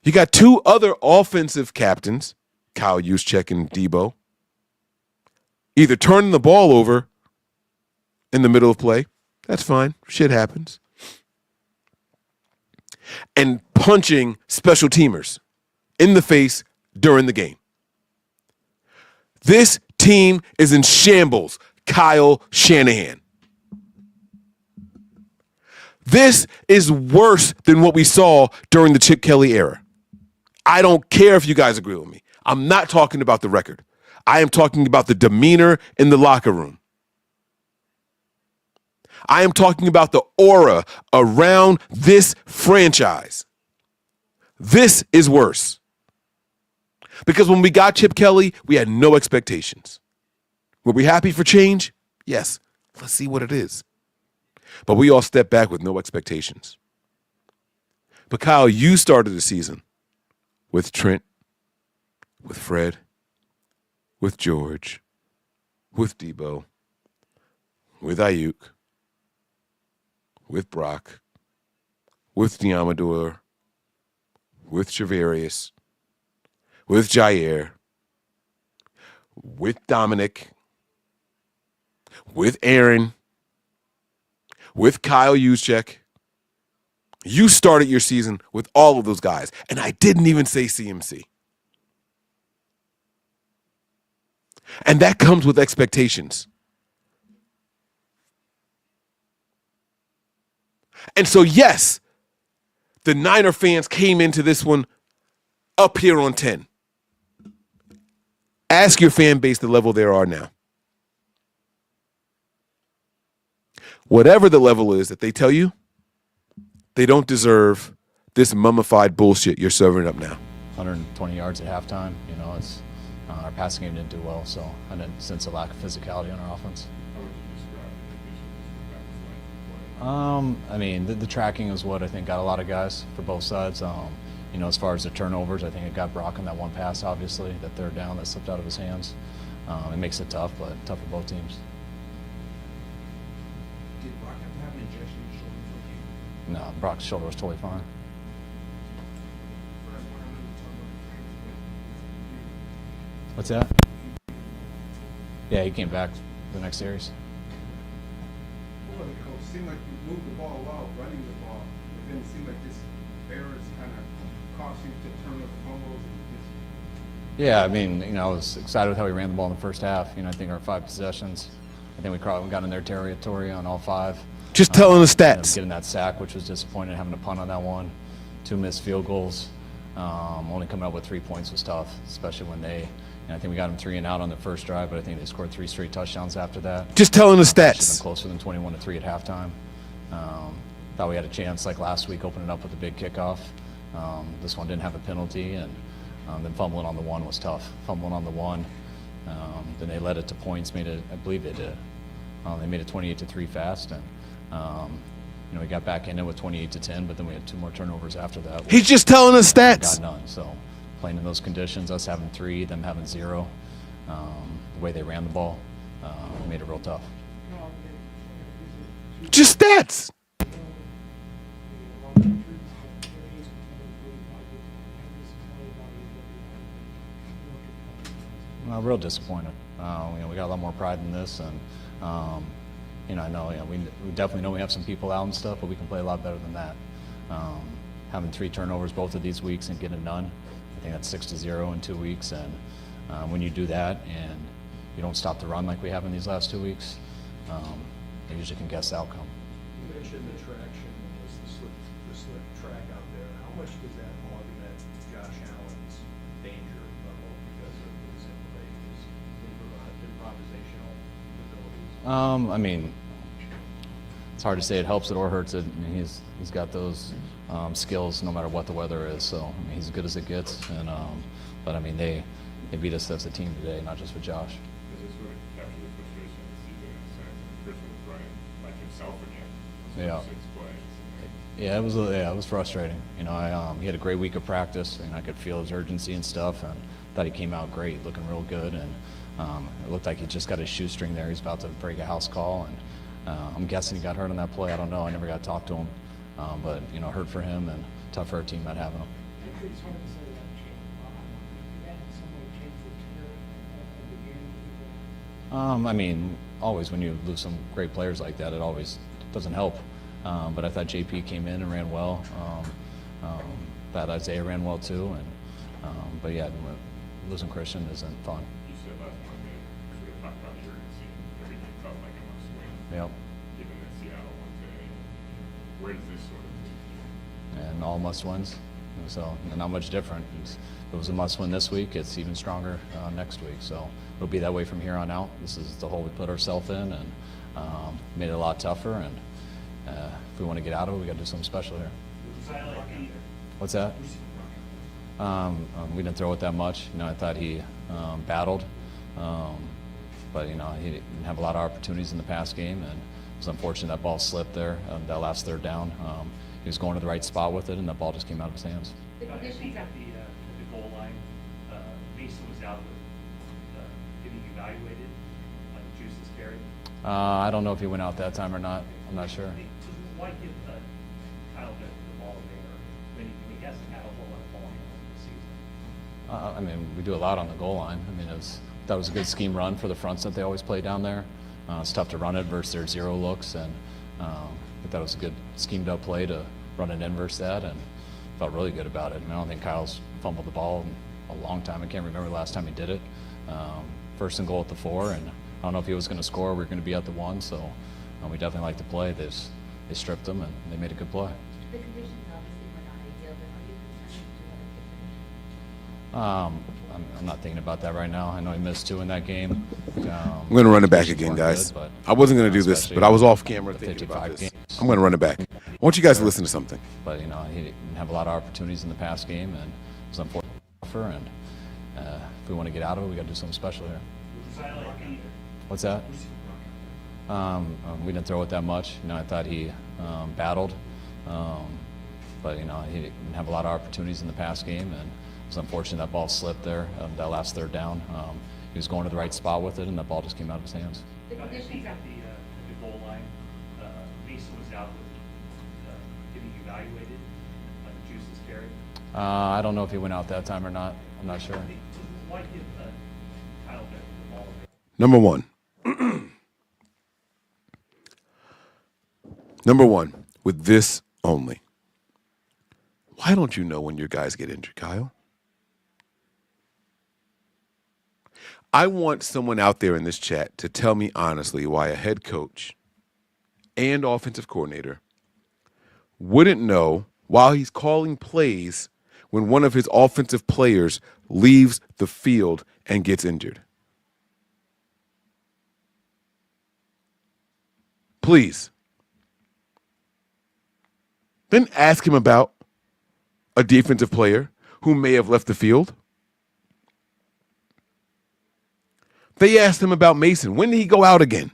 You got 2 other offensive captains, Kyle Juszczyk and Debo, either turning the ball over in the middle of play. That's fine. Shit happens. And punching special teamers in the face during the game. This team is in shambles, Kyle Shanahan. This is worse than what we saw during the Chip Kelly era. I don't care if you guys agree with me. I'm not talking about the record. I am talking about the demeanor in the locker room. I am talking about the aura around this franchise. This is worse. Because when we got Chip Kelly, we had no expectations. Were we happy for change? Yes. Let's see what it is. But we all stepped back with no expectations. But Kyle, you started the season with Trent, with Fred, with George, with Debo, with Ayuk, with Brock, with Diamador, with Javarius, with Jair, with Dominic, with Aaron, with Kyle Juszczyk. You started your season with all of those guys, and I didn't even say CMC. And that comes with expectations. And so, yes, the Niner fans came into this one up here on 10. Ask your fan base the level there are now. Whatever the level is that they tell you, they don't deserve this mummified bullshit you're serving up now. 120 yards at halftime. You know, it's our passing game didn't do well, so I didn't sense a lack of physicality on our offense. I mean, the tracking is what I think got a lot of guys for both sides. You know, as far as the turnovers, I think it got Brock on that one pass, obviously, that third down that slipped out of his hands. It makes it tough, but tough for both teams. Did Brock have to have an injection in his shoulder for you? No, Brock's shoulder was totally fine. What's that? Yeah, he came back the next series. Well, the coach seemed like you moved the ball well, running the ball, but then it seemed like this errors kind of caused you to turn up fumbles. Yeah, I mean, you know, I was excited with how we ran the ball in the first half. You know, I think our 5 possessions, I think we got in their territory on all 5. Just telling the stats. Getting that sack, which was disappointing, having to punt on that one. 2 missed field goals. Only coming up with 3 points was tough, especially when I think we got them 3 and out on the first drive, but I think they scored 3 straight touchdowns after that. Just telling the Should have stats. been closer than 21-3 at halftime. Thought we had a chance like last week, opening up with a big kickoff. This one didn't have a penalty, and then fumbling on the one was tough. Fumbling on the one, then they led it to points. I believe they did. They made it 28-3 fast, and we got back in it with 28-10, but then we had 2 more turnovers after that. He's just telling us stats. Got none. So playing in those conditions, us having 3, them having 0, the way they ran the ball made it real tough. Just stats. Real disappointed. We got a lot more pride in this, and I know we definitely know we have some people out and stuff, but we can play a lot better than that. Having 3 turnovers both of these weeks and getting none, I think that's 6-0 in 2 weeks. And when you do that and you don't stop the run like we have in these last 2 weeks, you usually can guess the outcome. You mentioned the traction was the slip track out there. How much does that augment Josh Allen's danger level because of his improvisational abilities? It's hard to say it helps it or hurts it. He's got those skills no matter what the weather is. So he's as good as it gets. And but they beat us as a team today, not just with Josh. Does this really capture the frustration of the season in a sense? Christian was running like himself again. Yeah. 6 plays. Yeah, it was frustrating. He had a great week of practice, and I could feel his urgency and stuff, and thought he came out great, looking real good, and it looked like he just got his shoestring there. He's about to break a house call, and I'm guessing he got hurt on that play. I don't know. I never got to talk to him, but hurt for him and tough for our team not having him. It's hard to say that changed. That in some way changed the tenor of the game. Always when you lose some great players like that, it always doesn't help. But I thought JP came in and ran well. Thought Isaiah ran well too. But yeah, losing Christian isn't fun. You said last Monday, sort of talked about the urgency and everything felt like a must win. Yep. Given that Seattle won today, where does this sort of take you? And all must wins. So not much different. If it was a must win this week, it's even stronger next week. So it'll be that way from here on out. This is the hole we put ourselves in, and made it a lot tougher. And if we want to get out of it, we got to do something special here. What's that? We didn't throw it that much. I thought he battled, but he didn't have a lot of opportunities in the pass game, and it was unfortunate that ball slipped there. That last third down, he was going to the right spot with it, and that ball just came out of his hands. The conditions at the goal line, Mason was out with getting evaluated, juices carried. I don't know if he went out that time or not. I'm not sure. Why give Kyle the ball there when he hasn't had a whole lot of ball this season? We do a lot on the goal line. That was a good scheme run for the fronts that they always play down there. It's tough to run it versus their 0 looks, and but that was a good schemed up play to run it in versus that, and felt really good about it. I don't think Kyle's fumbled the ball in a long time. I can't remember the last time he did it. First and goal at the 4, and I don't know if he was going to score. We were going to be at the 1, so we definitely like to play. They stripped him, and they made a good play. The conditions obviously were not ideal, but are you concerned to I'm not thinking about that right now. I know he missed 2 in that game. I'm going to run it back again, guys. Good, I wasn't going to do this, but I was off camera thinking about this. I'm going to run it back. I want you guys to listen to something. But he didn't have a lot of opportunities in the pass game, and it was unfortunate. And if we want to get out of it, we got to do something special here. What's that? We didn't throw it that much. I thought he battled, but he didn't have a lot of opportunities in the pass game, and it was unfortunate that ball slipped there. That last third down, he was going to the right spot with it, and that ball just came out of his hands. The conditions at the goal line, Mason was out with getting evaluated, juices carried. I don't know if he went out that time or not. I'm not sure. Why give Kyle the ball? Number one. Number one, with this only. Why don't you know when your guys get injured, Kyle? I want someone out there in this chat to tell me honestly why a head coach and offensive coordinator wouldn't know while he's calling plays when one of his offensive players leaves the field and gets injured. Please. Then ask him about a defensive player who may have left the field. They asked him about Mason. When did he go out again?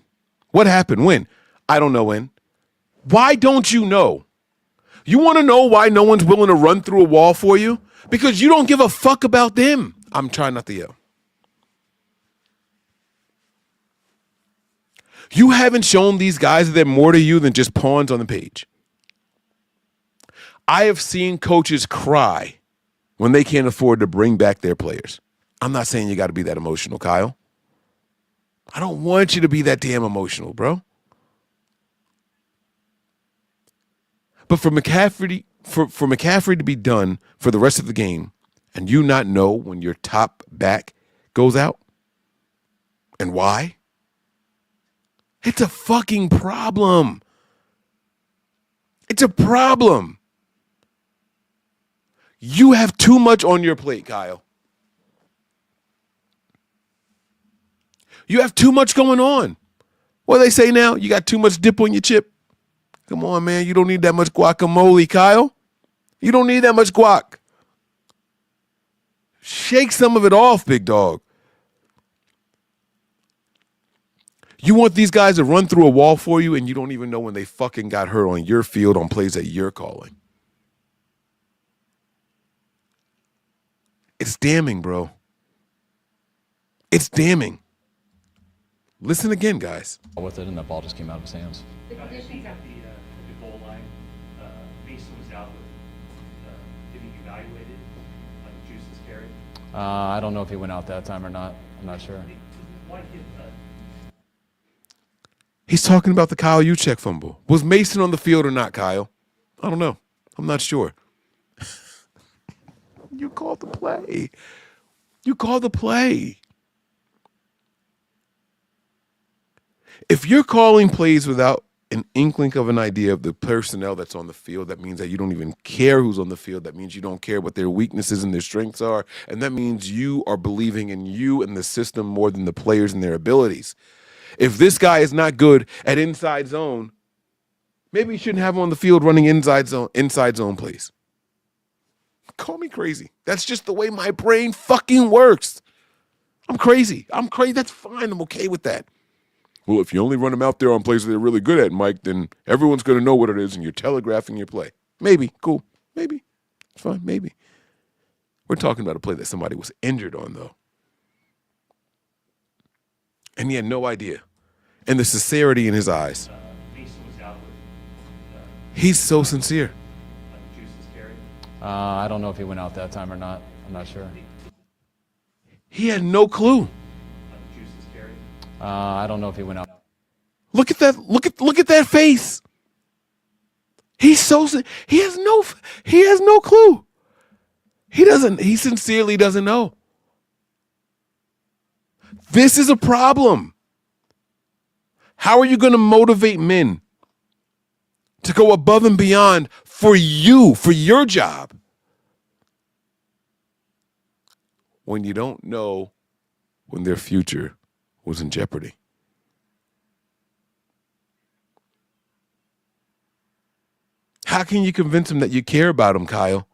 What happened? When? I don't know when. Why don't you know? You want to know why no one's willing to run through a wall for you? Because you don't give a fuck about them. I'm trying not to yell. You haven't shown these guys that they're more to you than just pawns on the page. I have seen coaches cry when they can't afford to bring back their players. I'm not saying you got to be that emotional, Kyle. I don't want you to be that damn emotional, bro. But for McCaffrey, for McCaffrey to be done for the rest of the game and you not know when your top back goes out and why, it's a fucking problem. It's a problem. You have too much on your plate, Kyle. You have too much going on. What do they say now? You got too much dip on your chip. Come on, man. You don't need that much guacamole, Kyle. You don't need that much guac. Shake some of it off, big dog. You want these guys to run through a wall for you and you don't even know when they fucking got hurt on your field on plays that you're calling. It's damning, bro. It's damning. Listen again, guys. With it, and the ball just came out of his hands. The I conditions think are. at the goal line, Mason was out with getting evaluated on the juices carried. I don't know if he went out that time or not. I'm not sure. Why hit He's talking about the Kyle Juszczyk fumble. Was Mason on the field or not, Kyle? I don't know. I'm not sure. You called the play. You called the play. If you're calling plays without an inkling of an idea of the personnel that's on the field, that means that you don't even care who's on the field. That means you don't care what their weaknesses and their strengths are. And that means you are believing in you and the system more than the players and their abilities. If this guy is not good at inside zone, maybe you shouldn't have him on the field running inside zone plays. Call me crazy. That's just the way my brain fucking works. I'm crazy. That's fine. I'm okay with that. Well, if you only run them out there on plays that they're really good at, Mike, then everyone's going to know what it is and you're telegraphing your play. Maybe. Cool. Maybe. It's fine. Maybe. We're talking about a play that somebody was injured on, though. And he had no idea. And the sincerity in his eyes. Mason was out with He's so sincere. on the juices carried. I don't know if he went out that time or not. I'm not sure. He had no clue. On the juices carried. I don't know if he went out. Look at that. Look at that face. He has no clue. He sincerely doesn't know. This is a problem. How are you going to motivate men to go above and beyond for you, for your job, when you don't know when their future was in jeopardy? How can you convince them that you care about them, Kyle,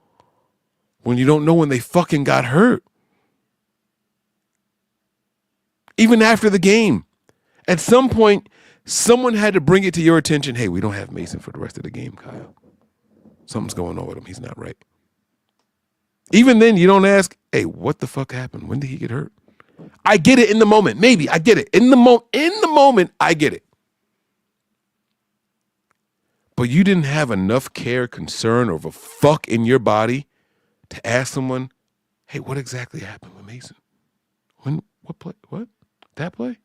when you don't know when they fucking got hurt? Even after the game, at some point, someone had to bring it to your attention. Hey, we don't have Mason for the rest of the game, Kyle. Something's going on with him. He's not right. Even then, you don't ask, hey, what the fuck happened? When did he get hurt? I get it in the moment. Maybe I get it. In the moment, I get it. But you didn't have enough care, concern, or a fuck in your body to ask someone, hey, what exactly happened with Mason? What play? What? That play?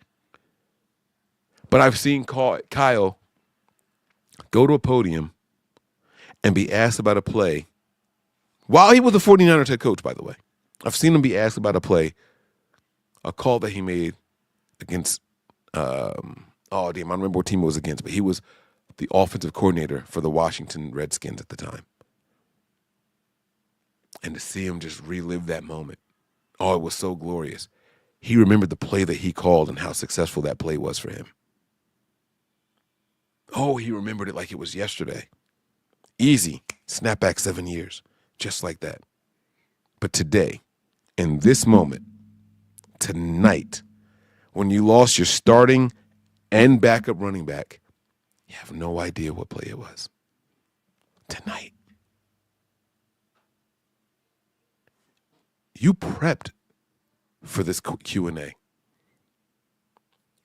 But I've seen Kyle go to a podium and be asked about a play while he was the 49ers head coach, by the way. I've seen him be asked about a play, a call that he made against, I don't remember what team it was against, but he was the offensive coordinator for the Washington Redskins at the time. And to see him just relive that moment, it was so glorious. He remembered the play that he called and how successful that play was for him. He remembered it like it was yesterday. Easy. Snap back 7 years. Just like that. But today, in this moment, tonight, when you lost your starting and backup running back, You have no idea what play it was. Tonight. You prepped for this Q&A.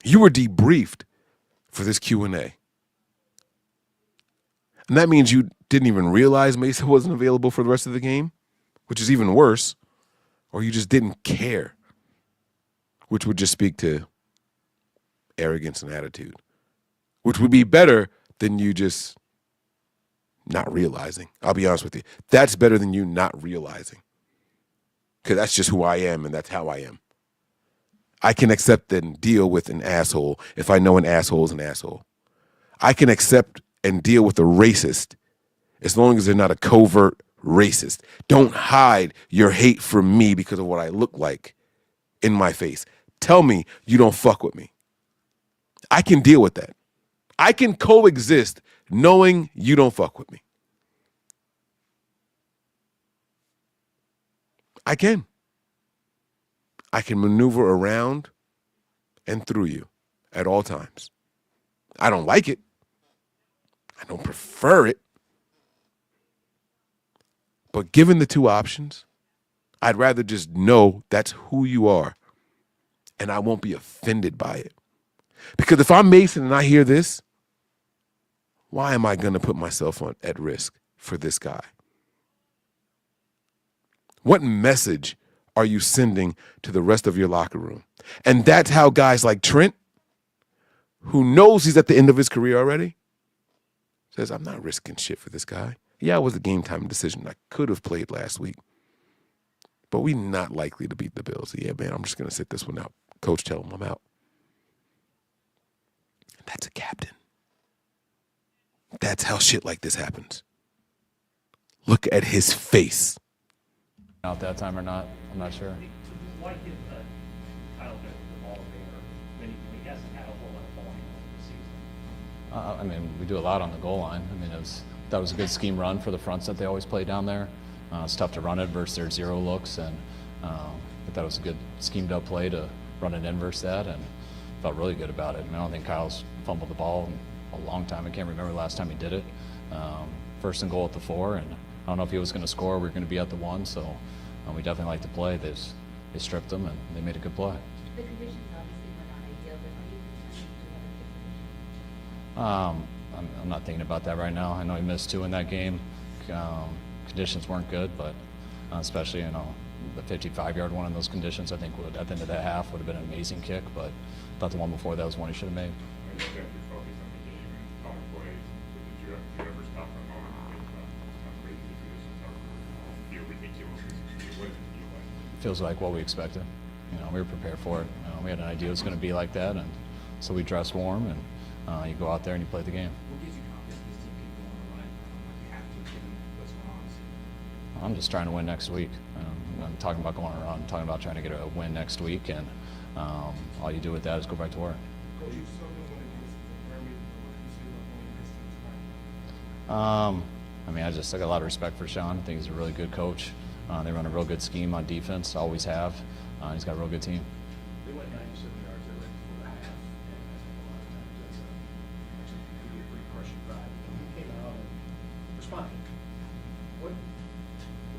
You were debriefed for this Q&A. And that means you didn't even realize Mesa wasn't available for the rest of the game, which is even worse, or you just didn't care, which would just speak to arrogance and attitude, which would be better than you just not realizing. I'll be honest with you. That's better than you not realizing, because that's just who I am and that's how I am. I can accept and deal with an asshole if I know an asshole is an asshole. I can accept and deal with a racist as long as they're not a covert racist. Don't hide your hate from me because of what I look like in my face. Tell me you don't fuck with me. I can deal with that. I can coexist knowing you don't fuck with me. I can. I can maneuver around and through you at all times. I don't like it. I don't prefer it. But given the two options, I'd rather just know that's who you are and I won't be offended by it. Because if I'm Mason and I hear this, why am I going to put myself at risk for this guy? What message are you sending to the rest of your locker room? And that's how guys like Trent, who knows he's at the end of his career already, says, I'm not risking shit for this guy. Yeah, it was a game time decision. I could have played last week, but we're not likely to beat the Bills. Yeah, man, I'm just going to sit this one out. Coach, tell him I'm out. That's a captain. That's how shit like this happens. Look at his face. Out that time or not, I'm not sure. Why give Kyle the ball there when he hasn't had a whole lot of volume over the season? I mean, we do a lot on the goal line. I mean, that was a good scheme run for the fronts that they always play down there. It's tough to run it versus their zero looks, and but that was a good schemed up play to run it in versus that, and felt really good about it. I mean, I don't think Kyle's fumbled the ball in a long time. I can't remember the last time he did it. First and goal at the 4, and I don't know if he was going to score or we were going to be at the 1, so we definitely like to play. They stripped them, and they made a good play. The conditions obviously were not ideal, but are you concerned with other conditions? I'm not thinking about that right now. I know he missed 2 in that game. Conditions weren't good, but especially, the 55-yard one in those conditions, I think at the end of that half would have been an amazing kick, but I thought the one before that was one he should have made. I know that you're focused on the game and calling plays, but did you ever stop for a moment and think about how crazy the conditions are? Feel ridiculous? What does it feel like? It feels like what we expected. We were prepared for it. We had an idea it was going to be like that, and so we dressed warm, and you go out there and you play the game. What gives you confidence this team can go on a run like you have to, given what's going on this season? I'm just trying to win next week. I'm talking about going around. I'm talking about trying to get a win next week, and all you do with that is go back to work. Coach, you still doing what it is to prepare me for what you see like when you miss things, right? I mean, I got a lot of respect for Sean. I think he's a really good coach. They run a real good scheme on defense, always have. He's got a real good team. They went 97 yards there right before the half, and I think a lot of times that's could be a pretty crushing drive. You came out and responded. What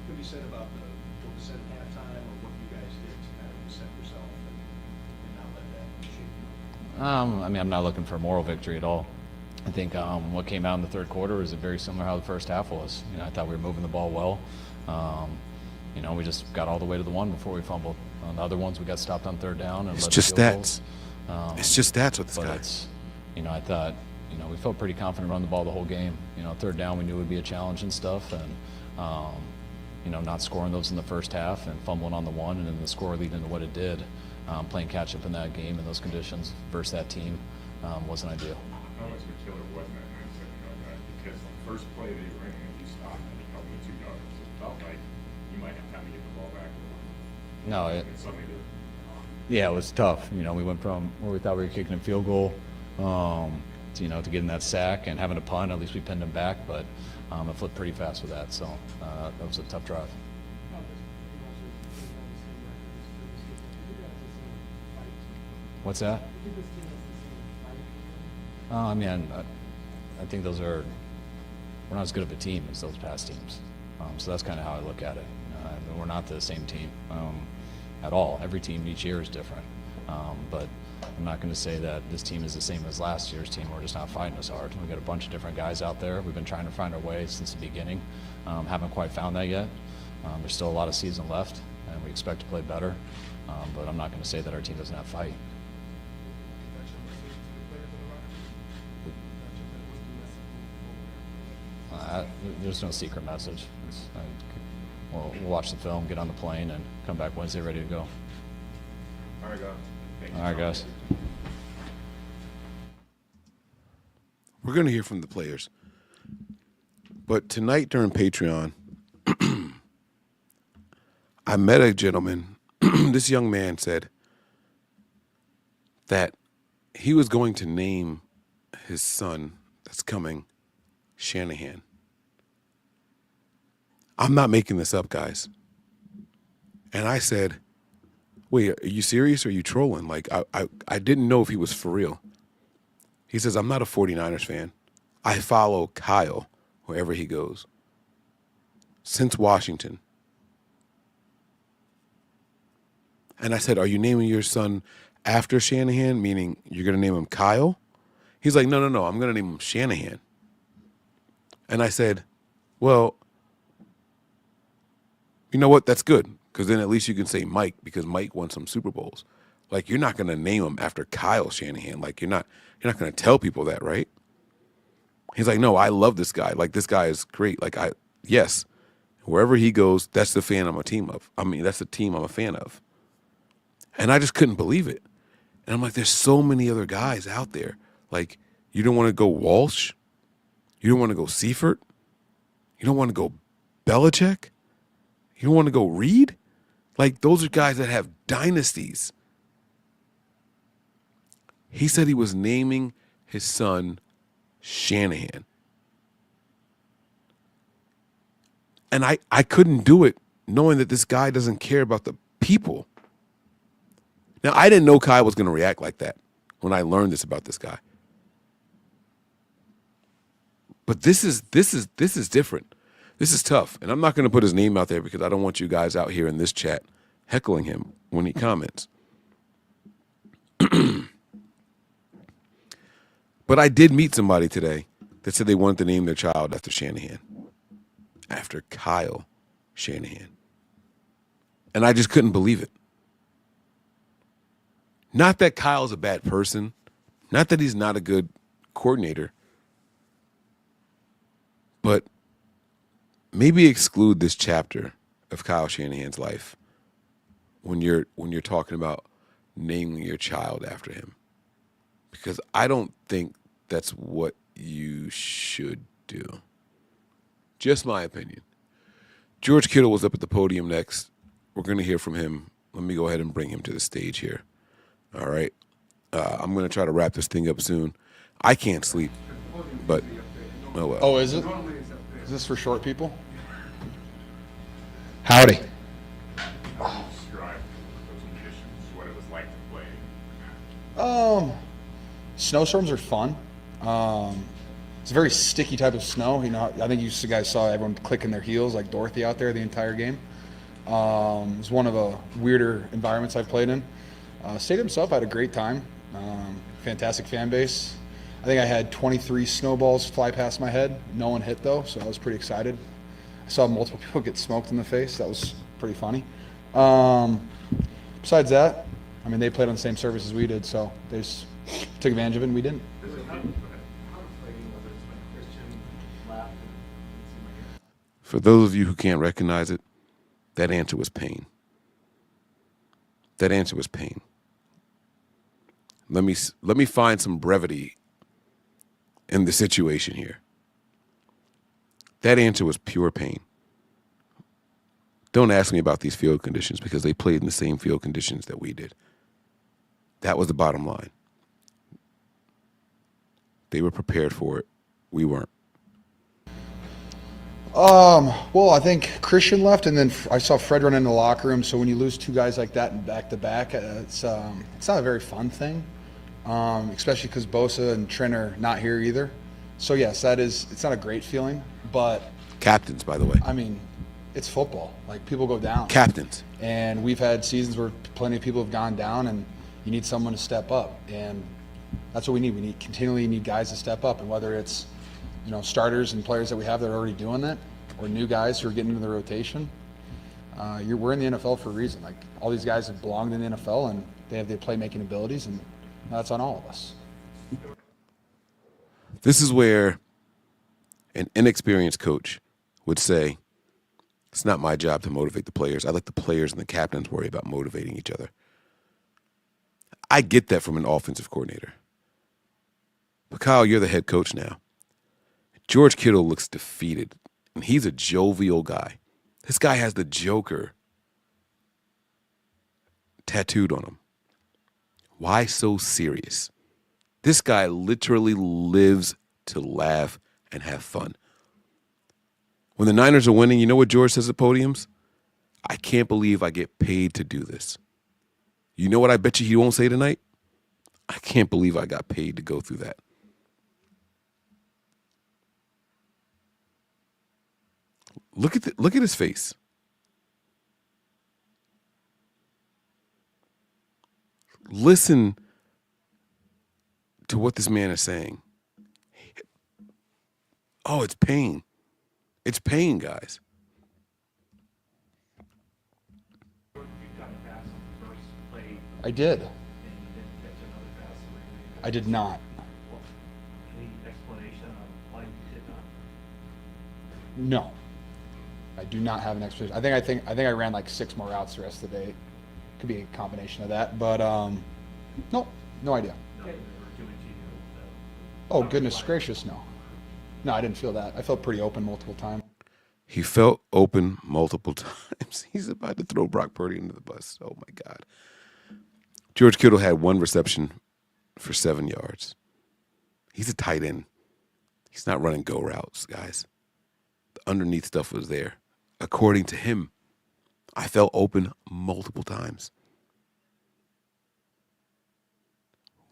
could be said about what was said at halftime, or what you guys did to kind of reset yourself and not let that shape you? I mean, I'm not looking for a moral victory at all. I think what came out in the third quarter is very similar to how the first half was. I thought we were moving the ball well. We just got all the way to the 1 before we fumbled. On the other ones, we got stopped on third down. And It's just stats. It's just stats with this but guy. It's, I thought, we felt pretty confident running the ball the whole game. Third down we knew would be a challenge and stuff, and not scoring those in the first half and fumbling on the 1, and then the score leading to what it did, playing catch up in that game in those conditions versus that team wasn't ideal. How much of a killer was that 9-7-yard drive? Because the first play they ran, you stopped and you held the 2 yards. It felt like you might have time to get the ball back. No, And suddenly yeah, it was tough. We went from where we thought we were kicking a field goal, to getting that sack and having a punt. At least we pinned them back, but it flipped pretty fast with that. So that was a tough drive. What's that? I think we're not as good of a team as those past teams. So that's kind of how I look at it. We're not the same team at all. Every team each year is different. But I'm not going to say that this team is the same as last year's team. We're just not fighting as hard. We've got a bunch of different guys out there. We've been trying to find our way since the beginning. Haven't quite found that yet. There's still a lot of season left, and we expect to play better. But I'm not going to say that our team doesn't have fight. There's no secret message. We'll watch the film, get on the plane, and come back Wednesday ready to go. All right, guys. All right, guys. We're going to hear from the players. But tonight during Patreon, I met a gentleman. This young man said that he was going to name his son that's coming Shanahan. I'm not making this up, guys. And I said, wait, are you serious or are you trolling? Like, I didn't know if he was for real. He says, I'm not a 49ers fan. I follow Kyle wherever he goes. Since Washington. And I said, are you naming your son after Shanahan, meaning you're going to name him Kyle? He's like, no, I'm going to name him Shanahan. And I said, well, you know what? That's good. Because then at least you can say Mike, because Mike won some Super Bowls. Like, you're not going to name him after Kyle Shanahan. Like, you're not going to tell people that, right? He's like, no, I love this guy. Like, this guy is great. Like, yes, wherever he goes, that's the fan I'm a team of. I mean, that's the team I'm a fan of. And I just couldn't believe it. And I'm like, there's so many other guys out there. Like, you don't want to go Walsh? You don't want to go Seifert? You don't want to go Belichick? You don't want to go Reed? Like, those are guys that have dynasties. He said he was naming his son Shanahan. And I couldn't do it knowing that this guy doesn't care about the people. Now, I didn't know Kyle was going to react like that when I learned this about this guy. But this is different. This is tough. And I'm not going to put his name out there because I don't want you guys out here in this chat heckling him when he comments. But I did meet somebody today that said they wanted to name their child after Shanahan. After Kyle Shanahan. And I just couldn't believe it. Not that Kyle's a bad person. Not that he's not a good coordinator. But maybe exclude this chapter of Kyle Shanahan's life when you're talking about naming your child after him. Because I don't think that's what you should do. Just my opinion. George Kittle was up at the podium next. We're going to hear from him. Let me go ahead and bring him to the stage here. All right. I'm going to try to wrap this thing up soon. I can't sleep, but oh well. Oh, is it? Is this for short people? Howdy. Describe those conditions, what it was like to play. Snowstorms are fun. It's a very sticky type of snow. You know, I think you guys saw everyone clicking their heels like Dorothy out there the entire game. It was one of the weirder environments I've played in. Stadium itself, I had a great time. Fantastic fan base. I think I had 23 snowballs fly past my head. No one hit though, so I was pretty excited. I saw multiple people get smoked in the face. That was pretty funny. Besides that, I mean, they played on the same surface as we did, so they just took advantage of it and we didn't. For those of you who can't recognize it, that answer was pain. That answer was pain. Let me find some brevity in the situation here. That answer was pure pain. Don't ask me about these field conditions because they played in the same field conditions that we did. That was the bottom line. They were prepared for it. We weren't. Well, I think Christian left, and then I saw Fred run into the locker room. So when you lose two guys like that in back-to-back, it's not a very fun thing, especially because Bosa and Trent are not here either. So yes, it's not a great feeling, but Captains, by the way. I mean, it's football. Like, people go down. Captains. And we've had seasons where plenty of people have gone down, and you need someone to step up. And that's what we need. We continually need guys to step up. And whether it's, starters and players that we have that are already doing that, or new guys who are getting into the rotation, we're in the NFL for a reason. Like, all these guys have belonged in the NFL, and they have the playmaking abilities, and that's on all of us. This is where an inexperienced coach would say, it's not my job to motivate the players. I let the players and the captains worry about motivating each other. I get that from an offensive coordinator. But Kyle, you're the head coach now. George Kittle looks defeated, and he's a jovial guy. This guy has the Joker tattooed on him. Why so serious? This guy literally lives to laugh and have fun. When the Niners are winning, you know what George says at podiums? I can't believe I get paid to do this. You know what I bet you he won't say tonight? I can't believe I got paid to go through that. Look at his face. Listen to what this man is saying. Oh, it's pain. It's pain, guys. I did. I did not. Any explanation on why you did not? No. I do not have an explanation. I think I ran like 6 more routes the rest of the day. Could be a combination of that, but no idea. Oh, goodness gracious, no. No, I didn't feel that. I felt pretty open multiple times. He felt open multiple times. He's about to throw Brock Purdy into the bus. Oh, my God. George Kittle had 1 reception for 7 yards. He's a tight end. He's not running go routes, guys. The underneath stuff was there. According to him, I felt open multiple times.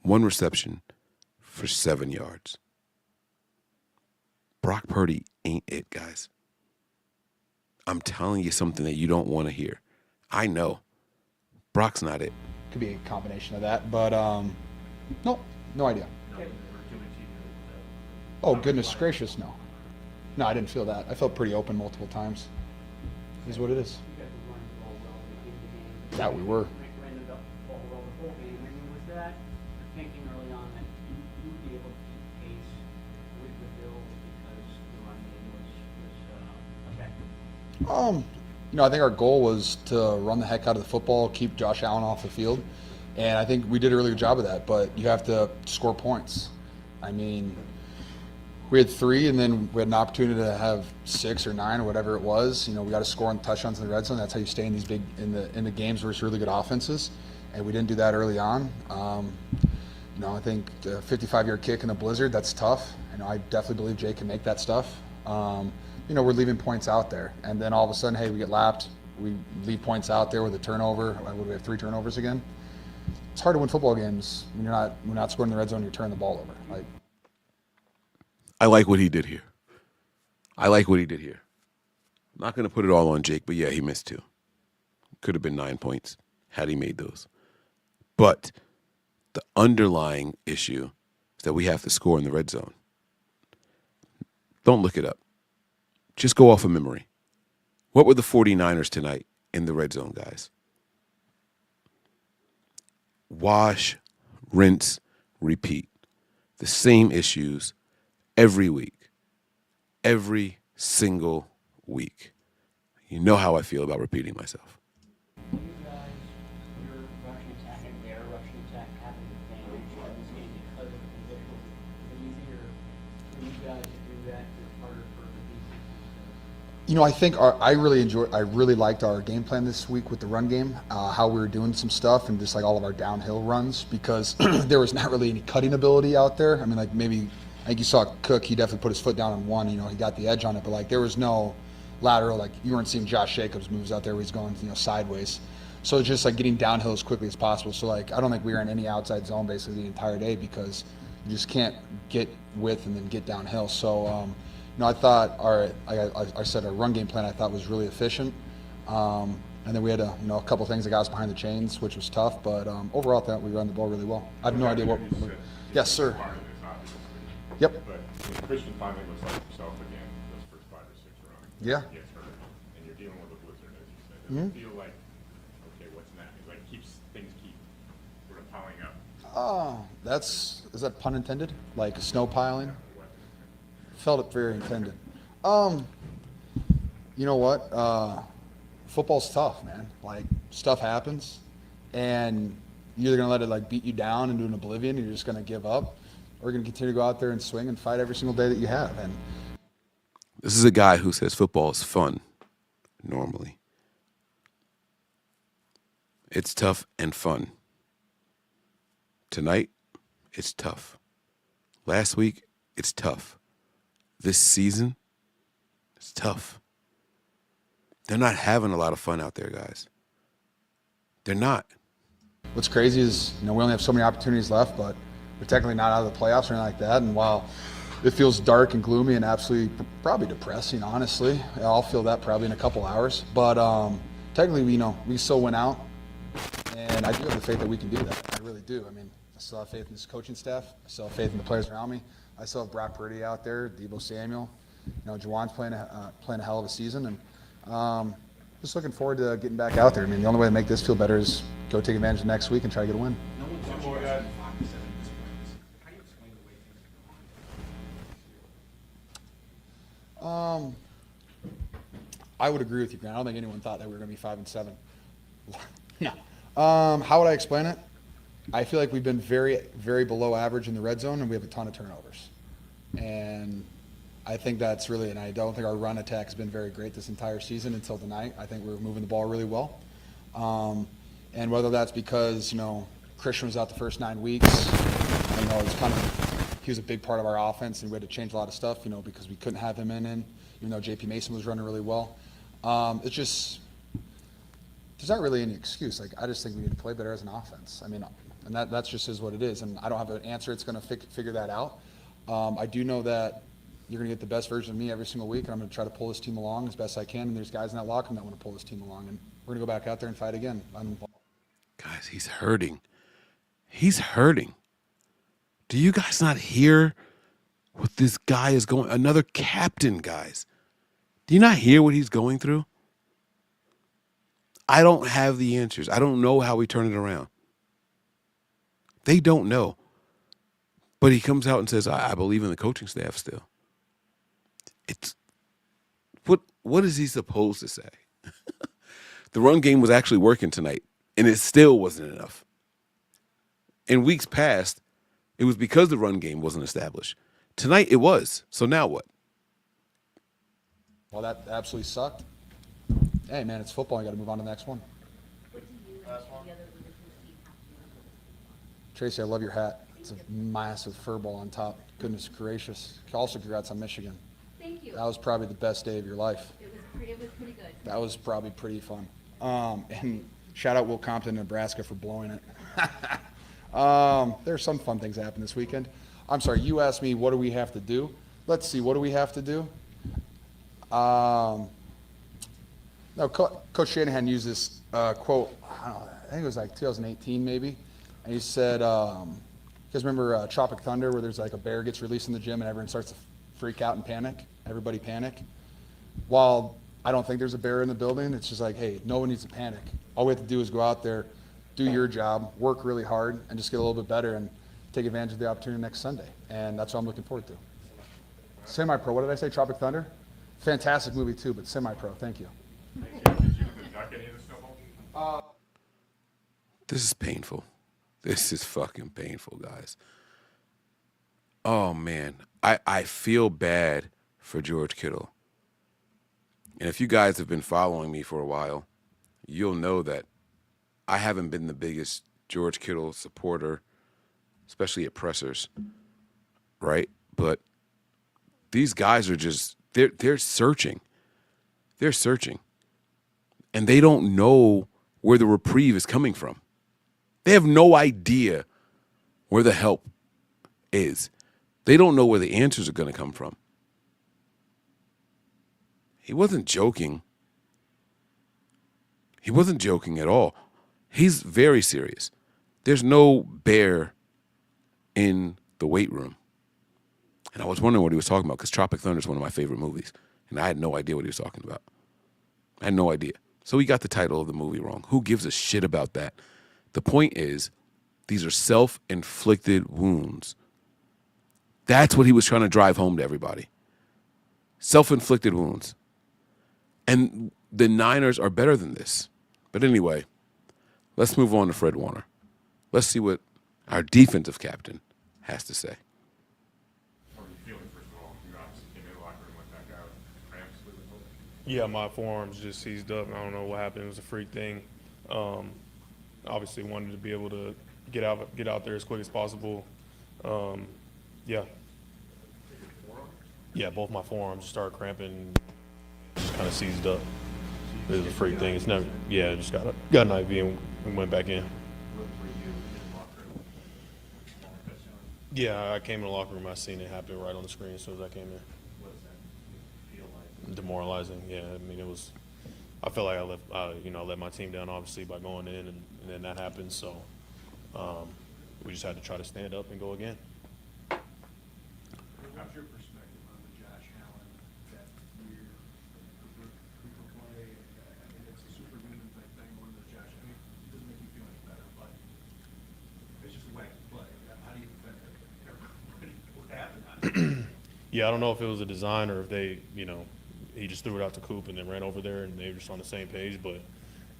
1 reception for 7 yards. Brock Purdy ain't it, guys. I'm telling you something that you don't want to hear. I know. Brock's not it. Could be a combination of that, but no idea. Oh, goodness gracious, no. No, I didn't feel that. I felt pretty open multiple times. It is what it is. That we were. I think our goal was to run the heck out of the football, keep Josh Allen off the field, and I think we did a really good job of that, but you have to score points. I mean, we had 3, and then we had an opportunity to have 6 or 9 or whatever it was. We got to score on touchdowns in the red zone. That's how you stay in these in the games where it's really good offenses, and we didn't do that early on. I think the 55-yard kick in the blizzard, that's tough. I definitely believe Jay can make that stuff. We're leaving points out there, and then all of a sudden, hey, we get lapped. We leave points out there with a turnover. What do we have, 3 turnovers again? It's hard to win football games when you're not scoring in the red zone. You're turning the ball over. I like what he did here. I'm not going to put it all on Jake, but yeah, he missed 2. Could have been 9 points had he made those. But the underlying issue is that we have to score in the red zone. Don't look it up. Just go off of memory. What were the 49ers tonight in the red zone, guys? Wash, rinse, repeat. The same issues every week. Every single week. You know how I feel about repeating myself. You guys, your rushing attack and their rushing attack have an advantage in this game because of the conditions. Is it easier for you guys to do that? Is it harder for the defense? I think I really liked our game plan this week with the run game, how we were doing some stuff and just like all of our downhill runs because there was not really any cutting ability out there. I mean, I think you saw Cook, he definitely put his foot down on one, he got the edge on it, but there was no lateral, you weren't seeing Josh Jacobs moves out there where he's going, sideways. So it's just getting downhill as quickly as possible. So I don't think we were in any outside zone basically the entire day because You just can't get width and then get downhill. So, I thought I said our run game plan I thought was really efficient. And then we had a couple things that got us behind the chains, which was tough. But overall, I thought we ran the ball really well. I have no idea what. Yes, sir. Part of this, obviously. Yep. But when Christian finally looks like himself again, those first 5 or 6 runs. Yeah. He gets hurt, and you're dealing with a blizzard, as you said. Does it feel like, okay, what's next? It's like things keep sort of piling up. Is that pun intended? Like snow piling? Felt it very intended. You know what? Football's tough, man. Like, stuff happens, and you're either gonna let it like beat you down into an oblivion, and you're just gonna give up, or you're gonna continue to go out there and swing and fight every single day that you have. And This is a guy who says football is fun, normally. It's tough and fun. Tonight, it's tough. Last week, it's tough. This season, it's tough. They're not having a lot of fun out there, guys. They're not. what's crazy is, we only have so many opportunities left, but we're technically not out of the playoffs or anything like that. And while it feels dark and gloomy and absolutely probably depressing, honestly, I'll feel that probably in a couple hours. But technically, we still went out, and I do have the faith that we can do that. I really do. I mean, I still have faith in this coaching staff. I still have faith in the players around me. I still have Brock Purdy out there, Deebo Samuel. Juwan's playing a hell of a season, and just looking forward to getting back out there. I mean, the only way to make this feel better is go take advantage of next week and try to get a win. I would agree with you, Grant. I don't think anyone thought that we were going to be 5-7. No. How would I explain it? I feel like we've been very, very below average in the red zone, and we have a ton of turnovers. And I think that's really, and I don't think our run attack has been very great this entire season until tonight. I think we're moving the ball really well. And whether that's because, Christian was out the first 9 weeks, he was a big part of our offense, and we had to change a lot of stuff, because we couldn't have him in, even though JP Mason was running really well. It's just, there's not really any excuse. I just think we need to play better as an offense. I mean, and that's just is what it is. And I don't have an answer that's going to figure that out. I do know that you're going to get the best version of me every single week, and I'm going to try to pull this team along as best I can. And there's guys in that locker room that want to pull this team along, and we're going to go back out there and fight again. Guys, he's hurting. He's hurting. Do you guys not hear what this guy is going? Another captain, guys. Do you not hear what he's going through? I don't have the answers. I don't know how we turn it around. They don't know. But he comes out and says, I believe in the coaching staff still. It's what is he supposed to say? The run game was actually working tonight, and it still wasn't enough. In weeks past, it was because the run game wasn't established. Tonight it was. So now what? Well, that absolutely sucked. Hey, man, it's football. You got to move on to the next one. Tracy, I love your hat. It's a massive fur ball on top. Goodness gracious. Also, congrats on Michigan. Thank you. That was probably the best day of your life. It was pretty good. That was probably pretty fun. And shout out Will Compton, Nebraska, for blowing it. There's some fun things that happened this weekend. I'm sorry, you asked me, what do we have to do? Let's see, what do we have to do? No, Coach Shanahan used this quote, I think it was like 2018 maybe, and he said, you guys remember Tropic Thunder, where there's like a bear gets released in the gym and everyone starts to freak out and panic? Everybody panic? While I don't think there's a bear in the building, it's just like, hey, no one needs to panic. All we have to do is go out there, do your job, work really hard, and just get a little bit better and take advantage of the opportunity next Sunday. And that's what I'm looking forward to. Semi-pro, what did I say, Tropic Thunder? Fantastic movie too, but semi-pro, thank you. This is painful. This is fucking painful, guys. Oh, man. I feel bad for George Kittle. And if you guys have been following me for a while, you'll know that I haven't been the biggest George Kittle supporter, especially at pressers, right? But these guys are just, they're searching. They're searching. And they don't know where the reprieve is coming from. They have no idea where the help is. They don't know where the answers are going to come from. He wasn't joking. He wasn't joking at all. He's very serious. There's no bear in the weight room. And I was wondering what he was talking about because Tropic Thunder is one of my favorite movies. And I had no idea what he was talking about. I had no idea. So he got the title of the movie wrong. Who gives a shit about that? The point is, these are self-inflicted wounds. That's what he was trying to drive home to everybody. Self-inflicted wounds. And the Niners are better than this. But anyway, let's move on to Fred Warner. Let's see what our defensive captain has to say. Yeah, my forearms just seized up. I don't know what happened. It was a freak thing. Obviously wanted to be able to get out there as quick as possible. Yeah. Yeah, both my forearms just started cramping, just kind of seized up. It was a freak thing. It's never. Yeah, just got an IV and we went back in. Yeah, I came in the locker room. I seen it happen right on the screen as soon as I came in. Demoralizing. Yeah, I mean it was. I felt like I let my team down obviously by going in, and then that happened. So we just had to try to stand up and go again. What's your perspective on the Josh Allen that year? Play, I mean, it's a superhuman type thing. One of the Josh. I mean, it doesn't make you feel any better, but it's just a way to play. How do you defend it? What happened? Yeah, I don't know if it was a design or if they, he just threw it out to Coop and then ran over there and they were just on the same page. But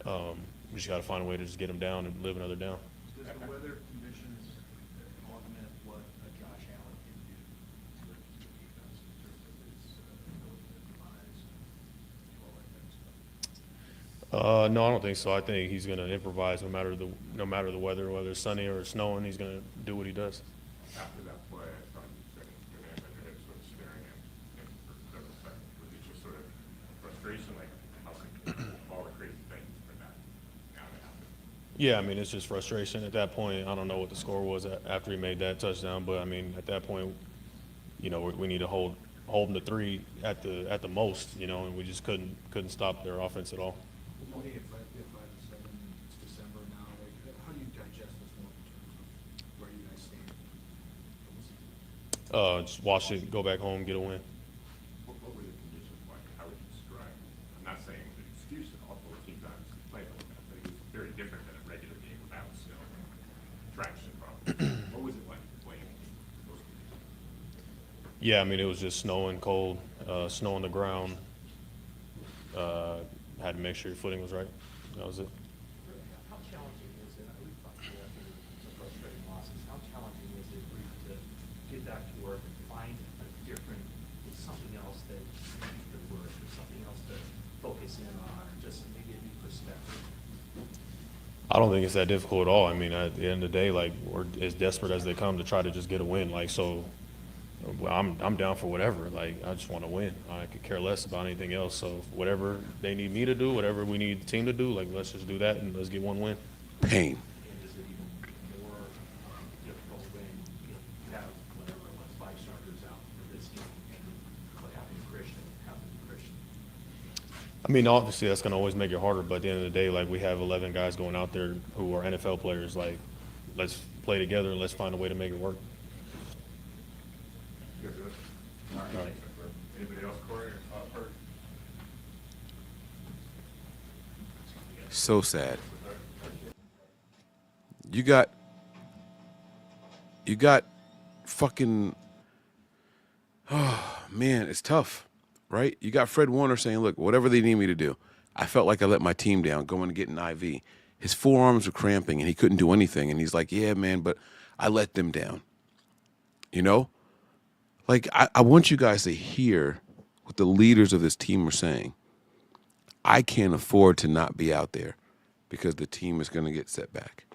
we just got to find a way to just get him down and live another down. Does the weather conditions augment what Josh Allen can do to the defense in terms of his ability to improvise and all that kind of stuff? No, I don't think so. I think he's going to improvise no matter the weather, whether it's sunny or snowing. He's going to do what he does. After that play, I thought you said your hands on your hips sort of staring at for several seconds. Was it just sort of frustration, like how all the crazy things for that now to happen? Yeah, I mean, it's just frustration at that point. I don't know what the score was after he made that touchdown, but I mean, at that point, we need to hold them to 3 at the most, and we just couldn't stop their offense at all. Well, hey, if I said it's December now, like, how do you digest this one in terms of where you guys stand? Just watch it, go back home, get a win. What were the conditions like? How would you describe it? I'm not saying it was an excuse at all. Both teams obviously played like that, but it was very different than a regular game without snow, traction problems. What was it like playing those conditions? Yeah, I mean, it was just snowing, cold, snow on the ground. Had to make sure your footing was right. That was it. How challenging is it? We've talked about some frustrating losses. How challenging is it for you to get back to work and find a different, something else that you could work, or something else to focus in on, or just maybe a new perspective? I don't think it's that difficult at all. I mean, at the end of the day, like, we're as desperate as they come to try to just get a win. Like, so I'm down for whatever. Like, I just want to win. I could care less about anything else. So whatever they need me to do, whatever we need the team to do, like, let's just do that and let's get one win. Pain. And is it even more difficult when you have whatever, 5 starters out for this game and having Christian? I mean, obviously that's going to always make it harder, but at the end of the day, like, we have 11 guys going out there who are NFL players. Like, let's play together and let's find a way to make it work. All right. Anybody else, Corey or Purdy? So sad. You got fucking, oh man, it's tough, right? You got Fred Warner saying, look, whatever they need me to do. I felt like I let my team down going to get an IV. His forearms were cramping and he couldn't do anything. And he's like, yeah, man, but I let them down. Like, I want you guys to hear what the leaders of this team are saying. I can't afford to not be out there because the team is going to get set back.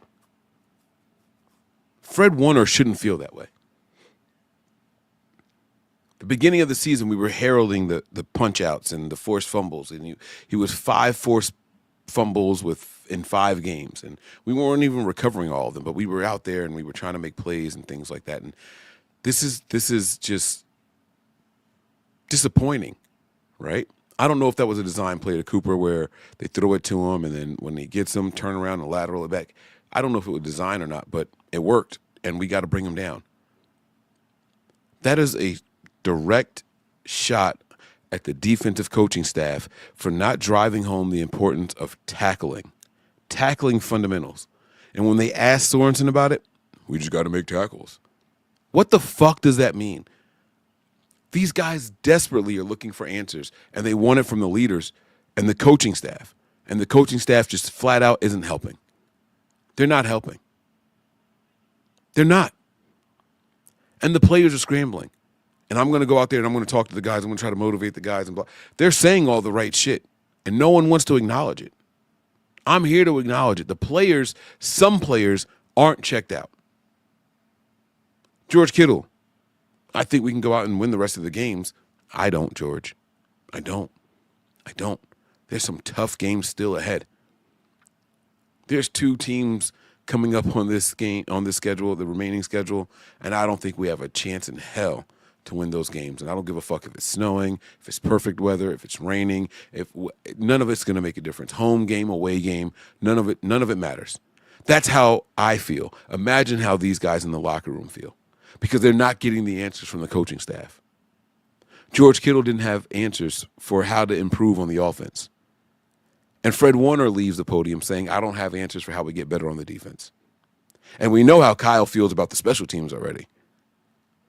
Fred Warner shouldn't feel that way. The beginning of the season, we were heralding the punch-outs and the forced fumbles, and he was 5 forced fumbles in 5 games, and we weren't even recovering all of them, but we were out there and we were trying to make plays and things like that. And This is just disappointing, right? I don't know if that was a design play to Cooper where they throw it to him and then when he gets him, turn around and lateral it back. I don't know if it was design or not, but it worked, and we got to bring him down. That is a direct shot at the defensive coaching staff for not driving home the importance of tackling fundamentals. And when they asked Sorensen about it, we just got to make tackles. What the fuck does that mean? These guys desperately are looking for answers, and they want it from the leaders and the coaching staff. And the coaching staff just flat out isn't helping. They're not helping. They're not. And the players are scrambling. And I'm going to go out there and I'm going to talk to the guys. I'm going to try to motivate the guys. And blah. They're saying all the right shit, and no one wants to acknowledge it. I'm here to acknowledge it. The players, some players, aren't checked out. George Kittle, I think we can go out and win the rest of the games. I don't, George. I don't. There's some tough games still ahead. There's 2 teams coming up on this schedule, the remaining schedule, and I don't think we have a chance in hell to win those games. And I don't give a fuck if it's snowing, if it's perfect weather, if it's raining, none of it's going to make a difference. Home game, away game, none of it matters. That's how I feel. Imagine how these guys in the locker room feel, because they're not getting the answers from the coaching staff. George Kittle didn't have answers for how to improve on the offense. And Fred Warner leaves the podium saying, I don't have answers for how we get better on the defense. And we know how Kyle feels about the special teams already.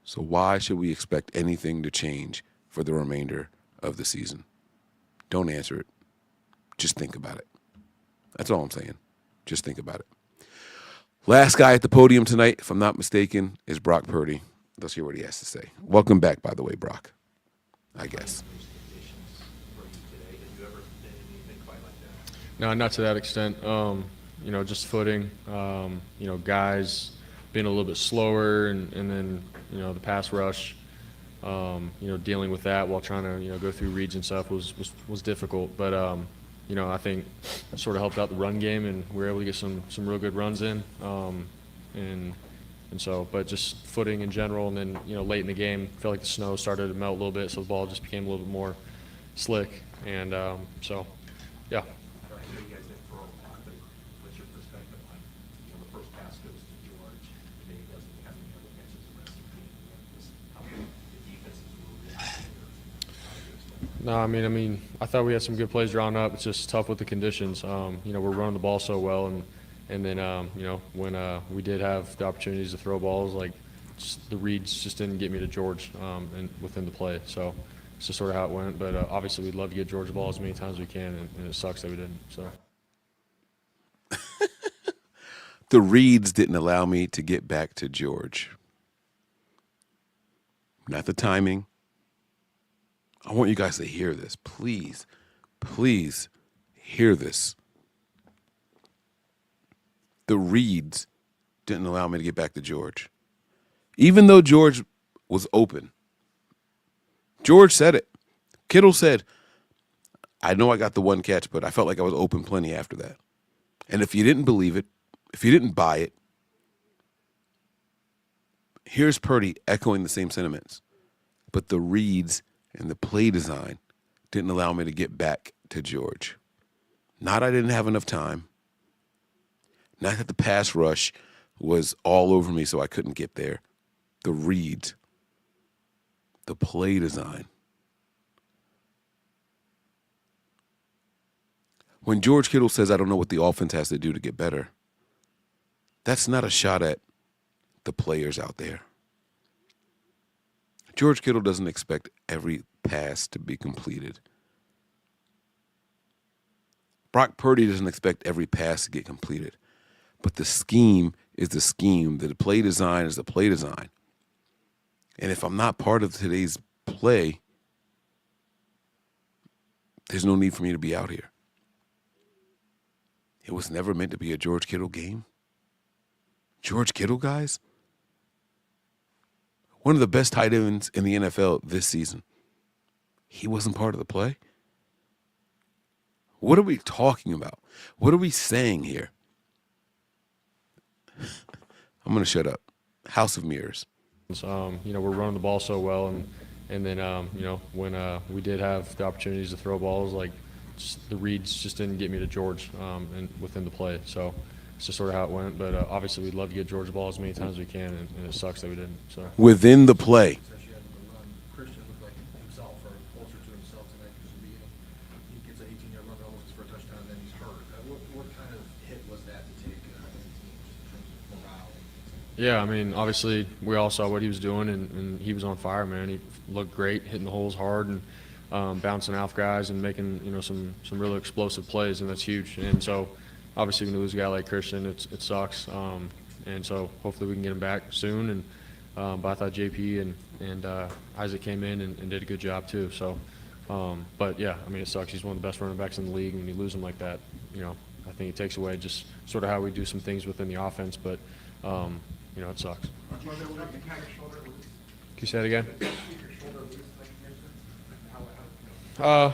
So why should we expect anything to change for the remainder of the season? Don't answer it. Just think about it. That's all I'm saying. Just think about it. Last guy at the podium tonight, if I'm not mistaken, is Brock Purdy. Let's hear what he has to say. Welcome back, by the way, Brock, I guess. No, not to that extent. Just footing. Guys being a little bit slower, and then the pass rush. Dealing with that while trying to go through reads and stuff was difficult. But I think it sort of helped out the run game, and we were able to get some real good runs in. But just footing in general, and then late in the game, felt like the snow started to melt a little bit, so the ball just became a little bit more slick, and yeah. No, I mean, I thought we had some good plays drawn up. It's just tough with the conditions. We're running the ball so well, and then when we did have the opportunities to throw balls, like the reads just didn't get me to George and within the play. So it's just sort of how it went. But obviously, we'd love to get George the ball as many times as we can, and it sucks that we didn't. So the reads didn't allow me to get back to George. Not the timing. I want you guys to hear this. Please, please hear this. The reads didn't allow me to get back to George. Even though George was open. George said it. Kittle said, I know I got the one catch, but I felt like I was open plenty after that. And if you didn't believe it, if you didn't buy it, here's Purdy echoing the same sentiments. But the reads and the play design didn't allow me to get back to George. Not I didn't have enough time. Not that the pass rush was all over me so I couldn't get there. The reads, the play design. When George Kittle says, I don't know what the offense has to do to get better, that's not a shot at the players out there. George Kittle doesn't expect every pass to be completed. Brock Purdy doesn't expect every pass to get completed. But the scheme is the scheme. The play design is the play design. And if I'm not part of today's play, there's no need for me to be out here. It was never meant to be a George Kittle game. George Kittle, guys? One of the best tight ends in the NFL this season. He wasn't part of the play? What are we talking about? What are we saying here? I'm going to shut up. House of Mirrors. We're running the ball so well, and then when we did have the opportunities to throw balls, like the reads just didn't get me to George and within the play. So it's just sort of how it went. But obviously, we'd love to get George the ball as many times as we can, and it sucks that we didn't. So within the play. Especially having to run, Christian looked like himself or closer to himself tonight because of the beginning. He gets an 18-yard run almost for a touchdown, then he's hurt. What kind of hit was that to take as a team just in terms of morale? yeah, I mean, obviously, we all saw what he was doing, and he was on fire, man. He looked great, hitting the holes hard and bouncing off guys and making some really explosive plays, and that's huge. And so, obviously, when you lose a guy like Christian, it sucks. And so, hopefully, we can get him back soon. And but I thought JP and Isaac came in and did a good job too. So, but yeah, I mean, it sucks. He's one of the best running backs in the league, and when you lose him like that, I think it takes away just sort of how we do some things within the offense. But it sucks. Can you say it again?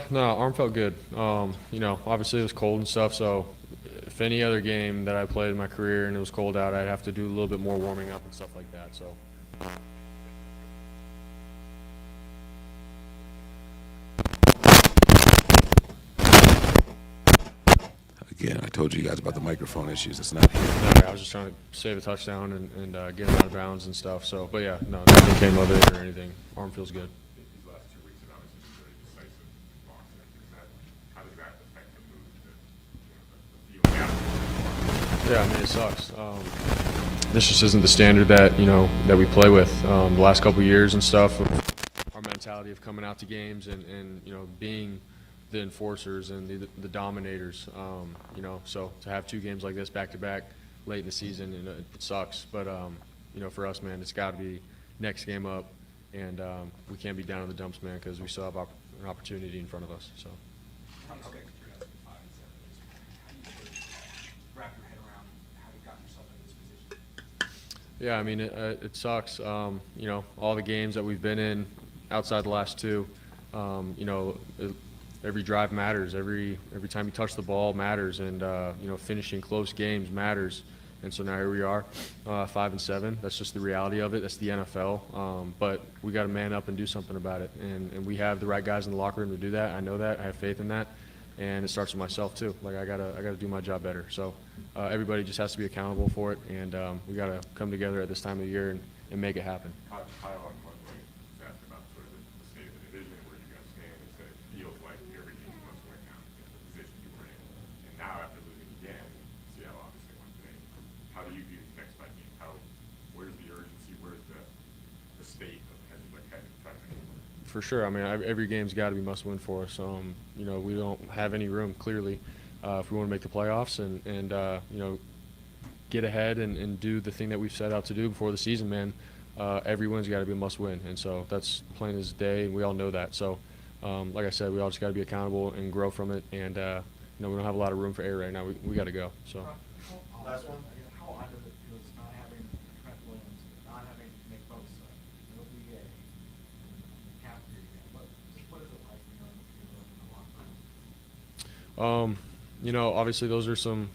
No, arm felt good. Obviously it was cold and stuff, so if any other game that I played in my career and it was cold out, I'd have to do a little bit more warming up and stuff like that. So. Again, I told you guys about the microphone issues. It's not here. No, I was just trying to save a touchdown and get him out of bounds and stuff. So, but yeah, no, nothing came of it or anything. Arm feels good. These last 2 weeks have obviously been very decisive boxing. How does that affect the move to the field? Yeah, I mean, it sucks. This just isn't the standard that that we play with. The last couple of years and stuff, our mentality of coming out to games and being the enforcers and the dominators. So to have 2 games like this back to back late in the season, it sucks. But for us, man, it's got to be next game up, and we can't be down in the dumps, man, because we still have an opportunity in front of us. So. Okay. Wrap your head around how you got yourself in this position. Yeah, I mean, it sucks. All the games that we've been in outside the last 2, every drive matters. Every time you touch the ball matters, and finishing close games matters. And so now here we are, 5-7. That's just the reality of it. That's the NFL. But we got to man up and do something about it. And we have the right guys in the locker room to do that. I know that. I have faith in that. And it starts with myself too. Like I gotta do my job better. So everybody just has to be accountable for it, and we gotta come together at this time of the year and make it happen. Kyle on one point asked about sort of the state of the division where you guys stand and said it feels like every game must win now in the position you were in. And now after losing again, Seattle obviously won today. How do you view the next fight game? Where's the urgency? Where's the state of trying to make it work? For sure. I mean, every game's got to be must-win for us. We don't have any room clearly if we want to make the playoffs and get ahead and do the thing that we've set out to do before the season, man. Every win's got to be a must-win, and so that's plain as day, and we all know that. So, like I said, we all just got to be accountable and grow from it. And we don't have a lot of room for error right now. We got to go. So. Last one. How odd does it feel not having Trent Williams, not having Nick Bosa, no BA, McCaffrey again? What is it like when you're on the field in the locker room? Obviously those are some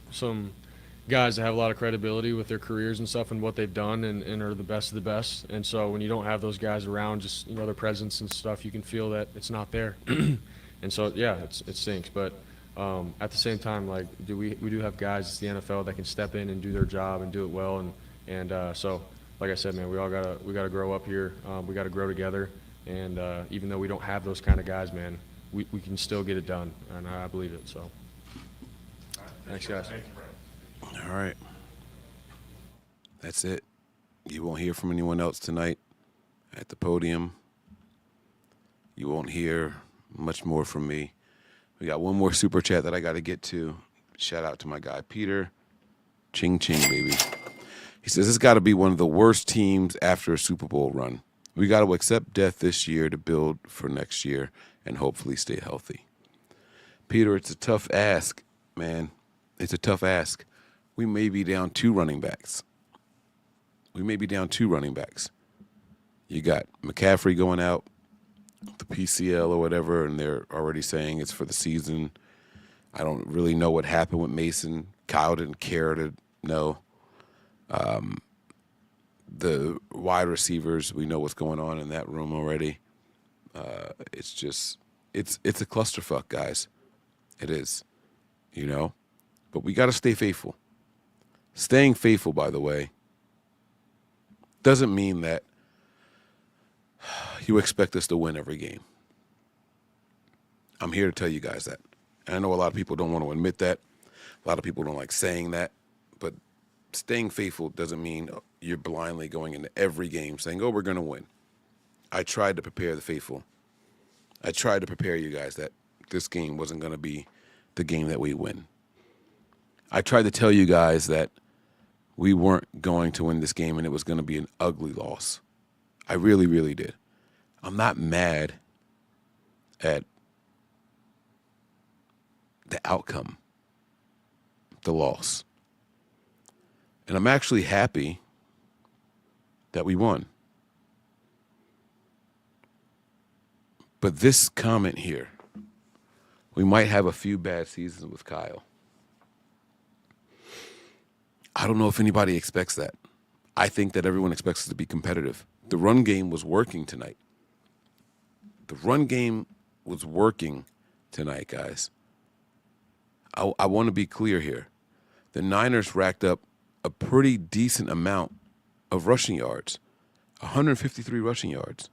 guys that have a lot of credibility with their careers and stuff and what they've done and are the best of the best. And so when you don't have those guys around, just their presence and stuff, you can feel that it's not there. And so yeah, it stinks. But at the same time, like we do have guys, it's the NFL, that can step in and do their job and do it well. And so like I said, man, we gotta grow up here. We gotta grow together. And even though we don't have those kind of guys, man, we can still get it done, and I believe it. So thanks, guys. All right. That's it. You won't hear from anyone else tonight at the podium. You won't hear much more from me. We got one more super chat that I got to get to. Shout out to my guy, Peter. Ching, ching, baby. He says, it's got to be one of the worst teams after a Super Bowl run. We got to accept death this year to build for next year and hopefully stay healthy. Peter, it's a tough ask, man. It's a tough ask. We may be down 2 running backs. You got McCaffrey going out, the PCL or whatever, and they're already saying it's for the season. I don't really know what happened with Mason. Kyle didn't care to know. The wide receivers, we know what's going on in that room already. It's a clusterfuck, guys. It is, you know. But we got to stay faithful. Staying faithful, by the way, doesn't mean that you expect us to win every game. I'm here to tell you guys that. And I know a lot of people don't want to admit that. A lot of people don't like saying that. But staying faithful doesn't mean you're blindly going into every game saying, oh, we're going to win. I tried to prepare the faithful. I tried to prepare you guys that this game wasn't going to be the game that we win. I tried to tell you guys that we weren't going to win this game and it was going to be an ugly loss. I really, really did. I'm not mad at the outcome, the loss. And I'm actually happy that we won. But this comment here, we might have a few bad seasons with Kyle. I don't know if anybody expects that. I think that everyone expects us to be competitive. The run game was working tonight. The run game was working tonight, guys. I want to be clear here. The Niners racked up a pretty decent amount of rushing yards, 153 rushing yards.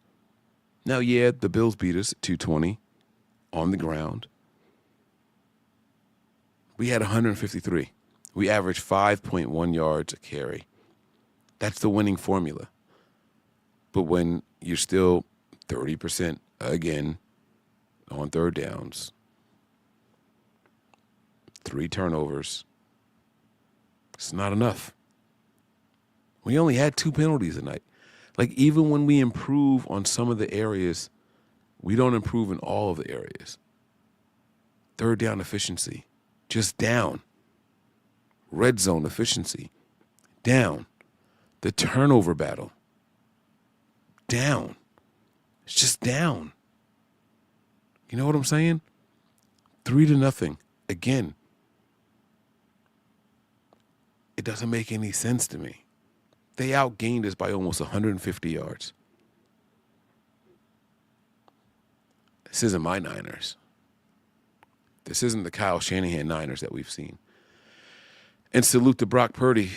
Now, yeah, the Bills beat us at 220 on the ground. We had 153. We averaged 5.1 yards a carry. That's the winning formula. But when you're still 30% again on third downs, 3 turnovers, it's not enough. We only had 2 penalties tonight. Like, even when we improve on some of the areas, we don't improve in all of the areas. Third down efficiency, just down. Red zone efficiency, down. The turnover battle, down. It's just down. You know what I'm saying? 3-0 again. It doesn't make any sense to me. They outgained us by almost 150 yards. This isn't my Niners. This isn't the Kyle Shanahan Niners that we've seen. And salute to Brock Purdy.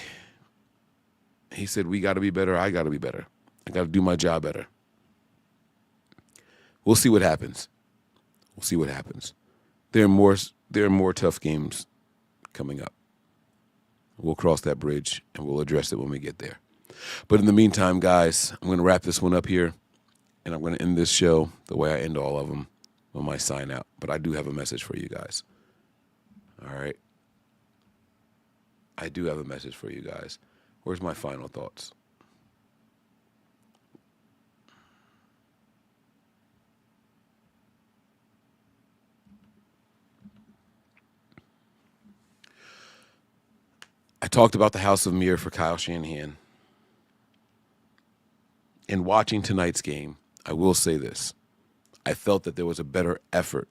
He said, we got to be better. I got to be better. I got to do my job better. We'll see what happens. We'll see what happens. There are more tough games coming up. We'll cross that bridge, and we'll address it when we get there. But in the meantime, guys, I'm going to wrap this one up here, and I'm going to end this show the way I end all of them with my sign out. But I do have a message for you guys. All right? I do have a message for you guys. Where's my final thoughts? I talked about the House of Mirror for Kyle Shanahan. In watching tonight's game, I will say this. I felt that there was a better effort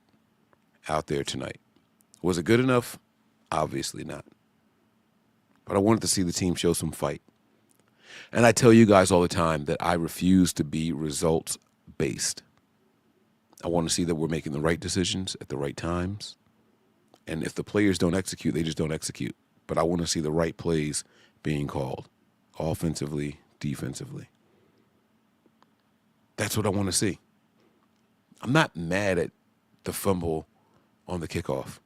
out there tonight. Was it good enough? Obviously not. But I wanted to see the team show some fight. And I tell you guys all the time that I refuse to be results-based. I want to see that we're making the right decisions at the right times. And if the players don't execute, they just don't execute. But I want to see the right plays being called, offensively, defensively. That's what I want to see. I'm not mad at the fumble on the kickoff.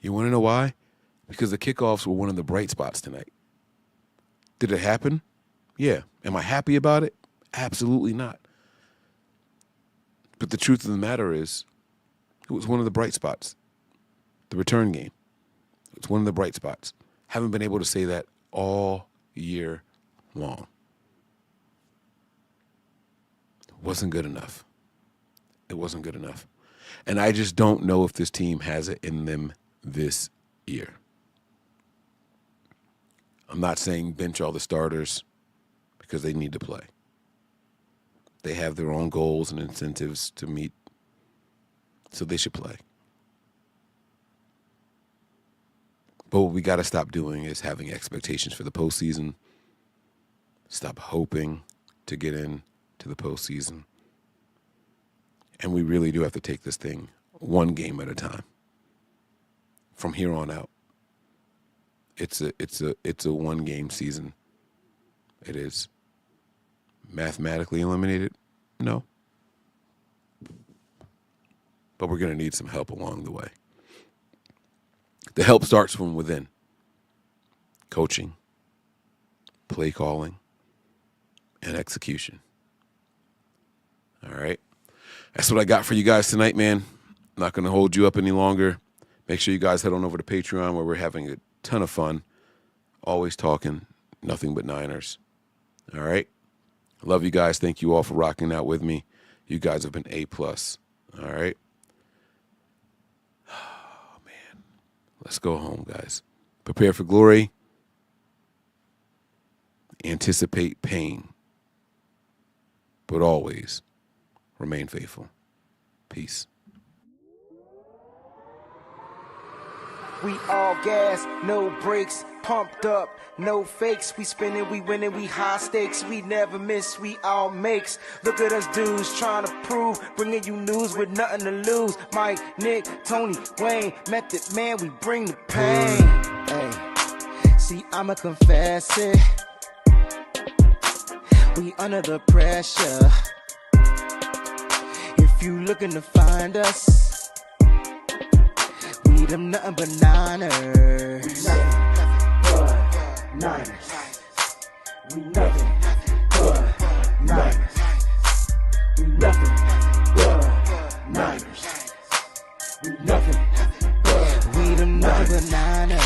You want to know why? Because the kickoffs were one of the bright spots tonight. Did it happen? Yeah. Am I happy about it? Absolutely not. But the truth of the matter is, it was one of the bright spots. The return game. It's one of the bright spots. Haven't been able to say that all year long. It wasn't good enough. It wasn't good enough. And I just don't know if this team has it in them this year. I'm not saying bench all the starters because they need to play. They have their own goals and incentives to meet, so they should play. But what we got to stop doing is having expectations for the postseason. Stop hoping. to get in to the postseason. And we really do have to take this thing one game at a time. From here on out, it's a one game season. It is. Mathematically eliminated? No. But we're going to need some help along the way. The help starts from within. Coaching, play calling, and execution. All right. That's what I got for you guys tonight, man. I'm not going to hold you up any longer. Make sure you guys head on over to Patreon where we're having a ton of fun. Always talking nothing but Niners. All right. Love you guys. Thank you all for rocking out with me. You guys have been A+. All right. Oh, man. Let's go home, guys. Prepare for glory. Anticipate pain. But always remain faithful. Peace. We all gas, no brakes, pumped up, no fakes. We spinning, we winning, we high stakes. We never miss, we all makes. Look at us dudes trying to prove, bringing you news with nothing to lose. Mike, Nick, Tony, Wayne, Method Man, we bring the pain. Hey, see, I'ma confess it. We under the pressure. If you looking to find us, we them nothing but Niners. We nothing but Niners. We nothing but Niners. We nothing but Niners. We nothing but we them nothing but Niners.